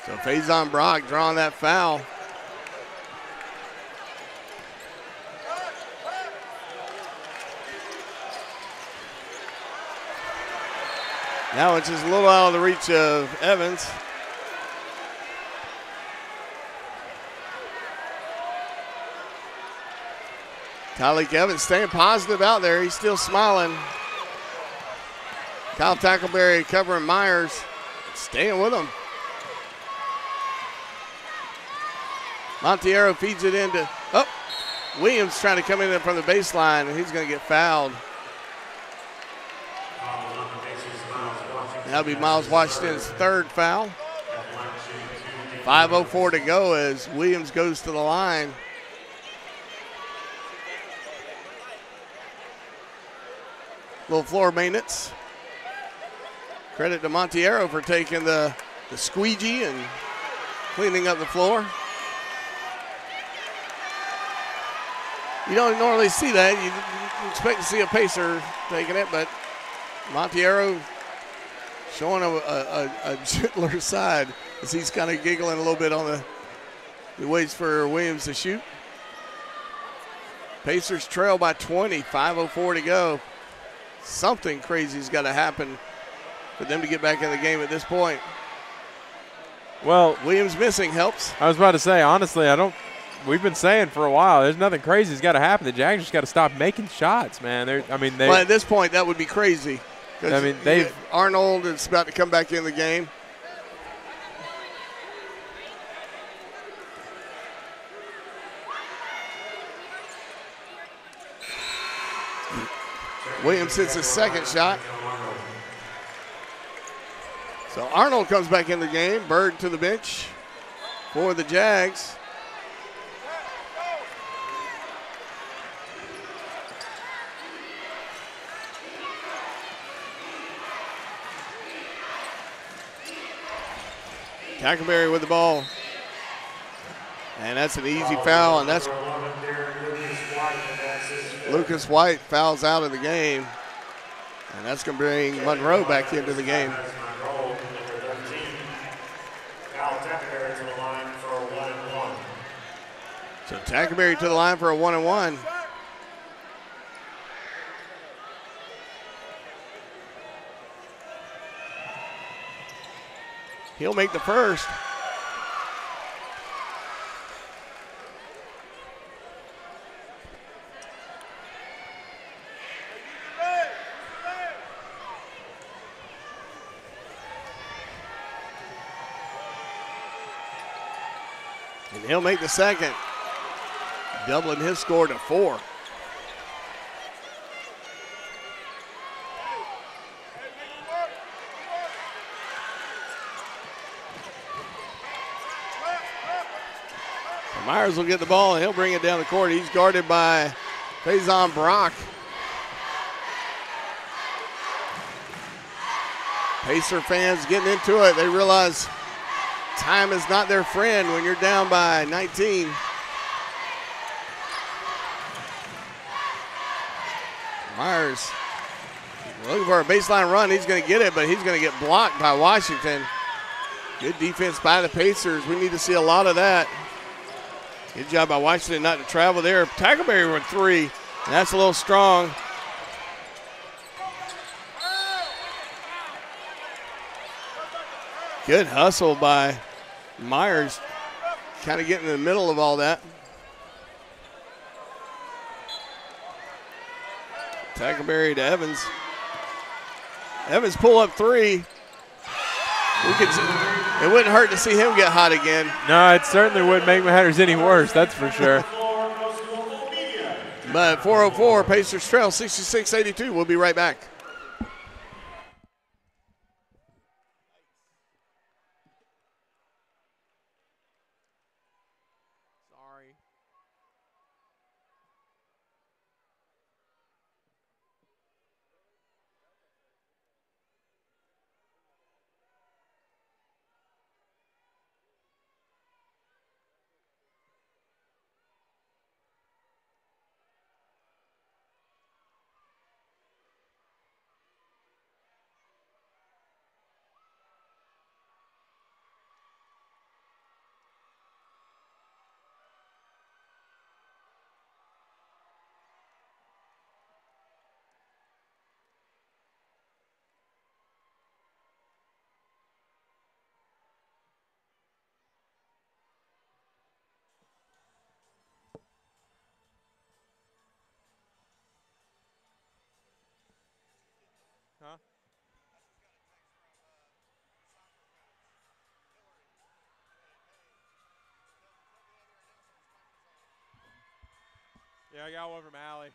So Faison Brock drawing that foul. Now it's just a little out of the reach of Evans. Tyleek Evans staying positive out there. He's still smiling. Kyle Tackleberry covering Myers, staying with him. Monteiro feeds it into, Williams trying to come in from the baseline, and he's going to get fouled. That'll be Miles Washington's 3rd foul. 5:04 to go as Williams goes to the line. Little floor maintenance. Credit to Monteiro for taking the squeegee and cleaning up the floor. You don't normally see that. You expect to see a Pacer taking it, but Monteiro showing a gentler side as he's kind of giggling a little bit on he waits for Williams to shoot. Pacers trail by 20, 5:04 to go. Something crazy's got to happen for them to get back in the game at this point. Well, Williams missing helps. I was about to say, honestly, we've been saying for a while, there's nothing crazy's got to happen. The Jags just got to stop making shots, man. But at this point, that would be crazy. I mean, Arnold is about to come back in the game. Williams hits his second shot. So Arnold comes back in the game. Bird to the bench for the Jags. Tackleberry with the ball. And that's an easy foul, and that's Lucas White fouls out of the game. And that's going to bring Monroe back into the game. So Tackleberry to the line for a 1-and-1. He'll make the first. And he'll make the second, doubling his score to 4. Myers will get the ball, and he'll bring it down the court. He's guarded by Faison Brock. Pacer fans getting into it. They realize time is not their friend when you're down by 19. Myers looking for a baseline run. He's going to get it, but he's going to get blocked by Washington. Good defense by the Pacers. We need to see a lot of that. Good job by Washington not to travel there. Tackleberry with 3, and that's a little strong. Good hustle by Myers, kind of getting in the middle of all that. Tackleberry to Evans. Evans pull up 3. It wouldn't hurt to see him get hot again. No, it certainly wouldn't make matters any worse, that's for sure. But 4:04, Pacers trail 66-82. We'll be right back. Sorry. Huh? Yeah, I got one from Allie.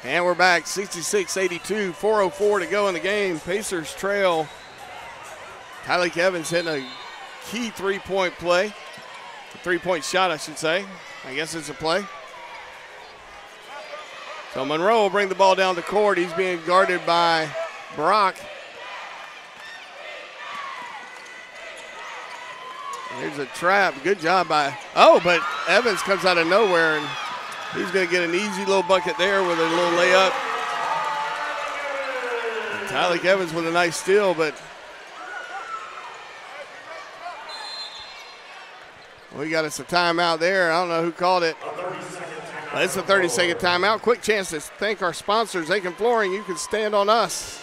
And we're back, 66-82, 4:04 to go in the game. Pacers trail. Tyleek Evans hitting a key three-point play. A three-point shot, I should say. I guess it's a play. So Monroe will bring the ball down the court. He's being guarded by Brock. Here's a trap. Good job by, but Evans comes out of nowhere, and he's going to get an easy little bucket there with a little layup. Tyleek Evans with a nice steal, but we got us a timeout there. I don't know who called it. It's a 30-second timeout. Quick chance to thank our sponsors. Aiken Flooring, you can stand on us.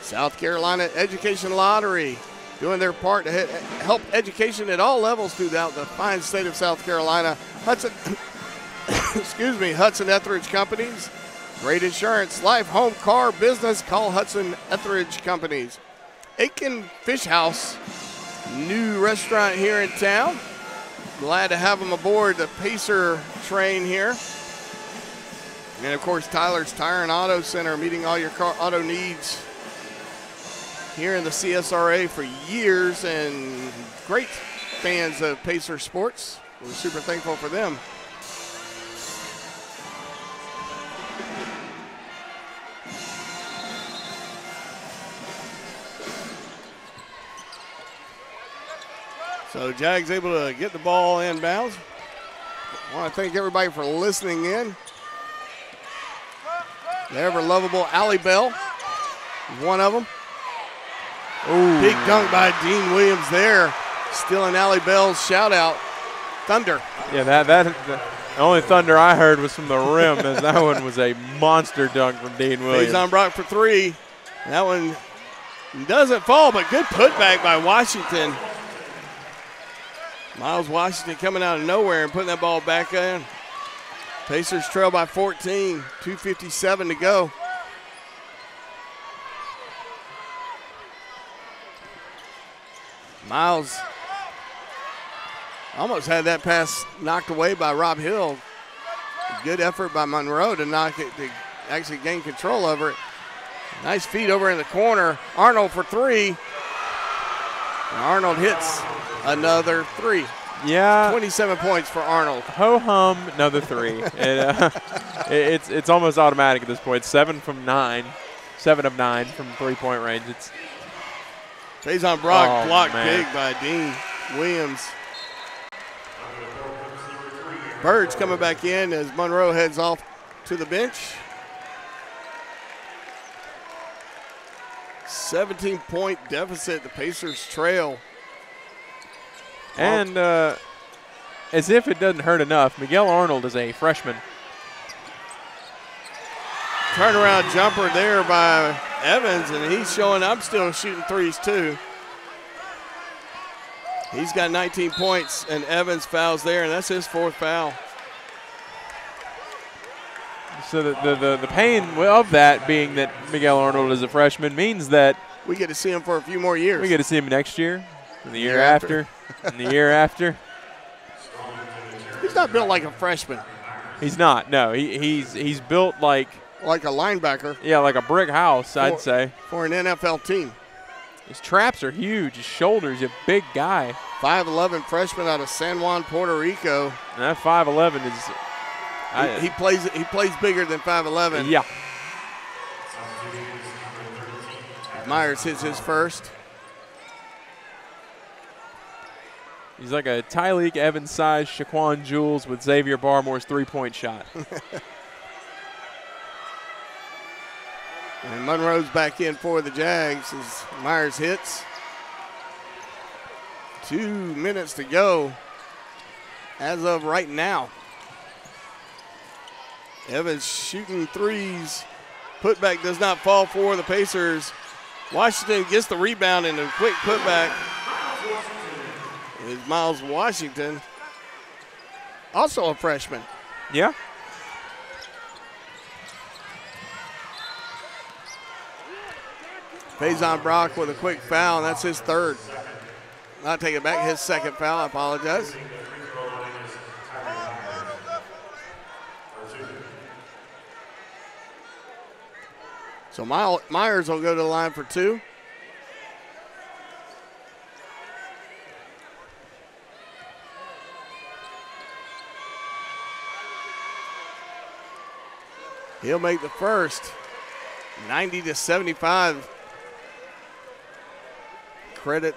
South Carolina Education Lottery, doing their part to help education at all levels throughout the fine state of South Carolina. Hudson Etheridge Companies, great insurance, life, home, car, business, call Hudson Etheridge Companies. Aiken Fish House, new restaurant here in town. Glad to have them aboard the Pacer train here. And of course, Tyler's Tire and Auto Center, meeting all your car auto needs here in the CSRA for years, and great fans of Pacer Sports. We're super thankful for them. So Jags able to get the ball inbounds. I want to thank everybody for listening in. The ever lovable Allie Bell, one of them. Ooh. Big dunk by Dean Williams there, stealing Allie Bell's shout out. Thunder. Yeah, the only thunder I heard was from the rim, as that one was a monster dunk from Dean Williams. Faison Brock for three. That one doesn't fall, but good putback by Washington. Miles Washington coming out of nowhere and putting that ball back in. Pacers trail by 14, 2:57 to go. Miles almost had that pass knocked away by Rob Hill. Good effort by Monroe to knock it, to actually gain control over it. Nice feed over in the corner. Arnold for three. And Arnold hits another three. Yeah. 27 points for Arnold. Ho-hum, another three. It's almost automatic at this point. 7 of 9 from three-point range. It's Faison Brock blocked man. big by Dean Williams. Birds coming back in as Monroe heads off to the bench. 17-point deficit. The Pacers trail. And as if it doesn't hurt enough, Miguel Arnold is a freshman. Turnaround jumper there by Evans, and he's showing I'm still shooting threes too. He's got 19 points, and Evans fouls there, and that's his fourth foul. So the pain of that being that Miguel Arnold is a freshman means that we get to see him for a few more years. We get to see him next year, and the year after, and the year after. He's not built like a freshman. He's not. No, he's built like a linebacker. Yeah, like a brick house, I'd say. For an NFL team. His traps are huge. His shoulders, a big guy. 5'11" freshman out of San Juan, Puerto Rico. And that 5'11" is. He plays bigger than 5'11". Yeah. Myers hits his first. He's like a Tyleek Evans-sized Shaquan Jules with Xavier Barmore's three-point shot. And Monroe's back in for the Jags as Myers hits. 2 minutes to go as of right now. Evans shooting threes. Putback does not fall for the Pacers. Washington gets the rebound and a quick putback. Is Miles Washington, also a freshman. Yeah. Faison Brock with a quick foul, and that's his third. Not taking it back, his second foul, I apologize. So Myers will go to the line for two. He'll make the first. 90-75. Credit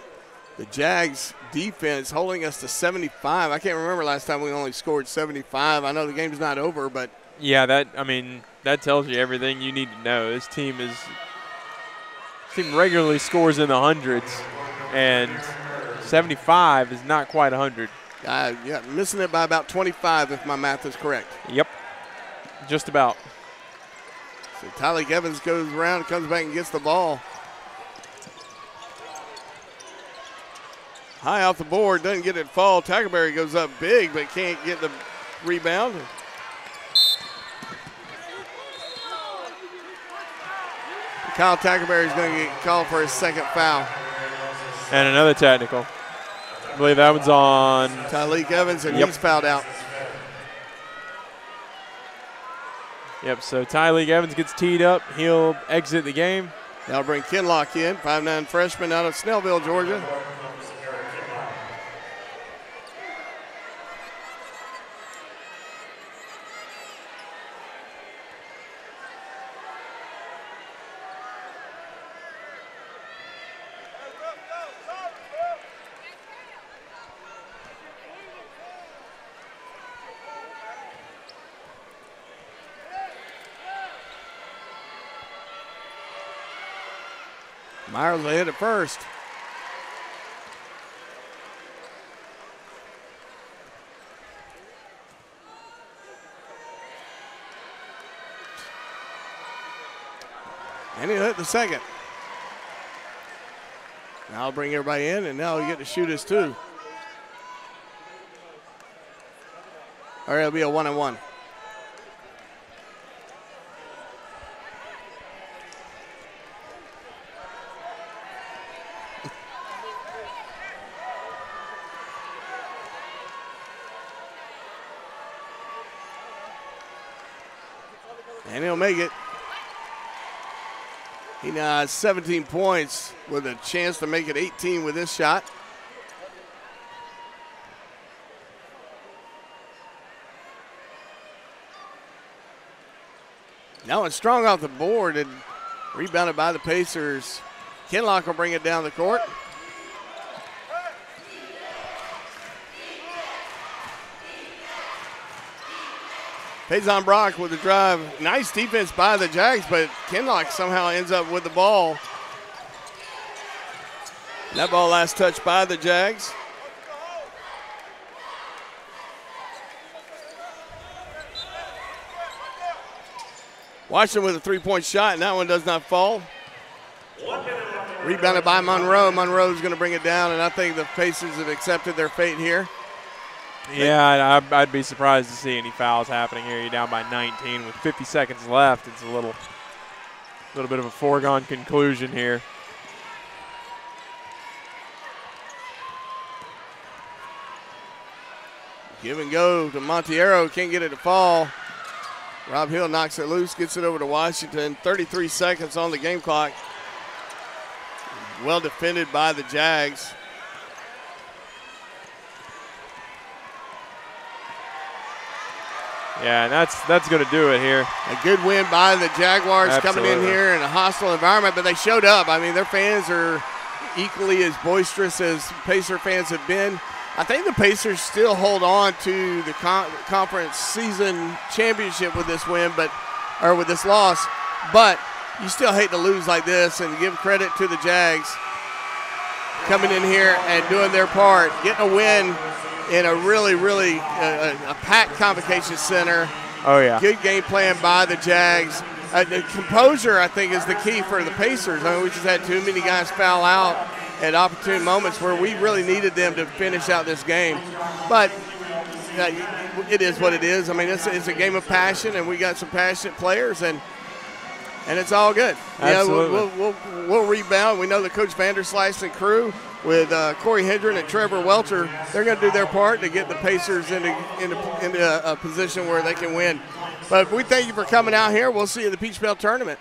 the Jags defense holding us to 75. I can't remember last time we only scored 75. I know the game's not over, but yeah, that tells you everything you need to know. This team regularly scores in the hundreds, and 75 is not quite 100. Yeah, missing it by about 25 if my math is correct. Yep, just about. So Tyleek Evans goes around, comes back and gets the ball. High off the board, doesn't get it fall. Tackleberry goes up big, but can't get the rebound. Kyle Tackleberry is going to get called for his second foul. And another technical. believe that one's on Tyleek Evans, and Yep. he's fouled out. Yep, so Tyleek Evans gets teed up. He'll exit the game. That'll bring Kinlock in, 5'9" freshman out of Snellville, Georgia. Myers will hit it first. And he'll hit the second. Now I'll bring everybody in, and now we get to shoot us too. All right, it'll be a 1-and-1. And he'll make it. He now has 17 points with a chance to make it 18 with this shot. Now it's strong off the board and rebounded by the Pacers. Kinlock will bring it down the court. Payson Brock with the drive. Nice defense by the Jags, but Kinlock somehow ends up with the ball. That ball last touched by the Jags. Washington with a three-point shot, and that one does not fall. Rebounded by Monroe. Monroe's going to bring it down, and I think the Pacers have accepted their fate here. Yeah, I'd be surprised to see any fouls happening here. You're down by 19 with 50 seconds left. It's a little bit of a foregone conclusion here. Give and go to Monteiro. Can't get it to fall. Rob Hill knocks it loose, gets it over to Washington. 33 seconds on the game clock. Well defended by the Jags. Yeah, and that's going to do it here. A good win by the Jaguars. Absolutely. Coming in here in a hostile environment, but they showed up. I mean, their fans are equally as boisterous as Pacer fans have been. I think the Pacers still hold on to the conference season championship with this win, or with this loss. But you still hate to lose like this, and give credit to the Jags coming in here and doing their part, getting a win in a really, really a packed convocation center. Oh, yeah. Good game plan by the Jags. The composure, I think, is the key for the Pacers. I mean, we just had too many guys foul out at opportune moments where we really needed them to finish out this game. But it is what it is. I mean, it's a game of passion, and we got some passionate players, and it's all good. Absolutely. We'll rebound. We know that Coach Vanderslice and crew with Corey Hendren and Trevor Welter, they're going to do their part to get the Pacers into a position where they can win. But we thank you for coming out here. We'll see you at the Peach Belt Tournament.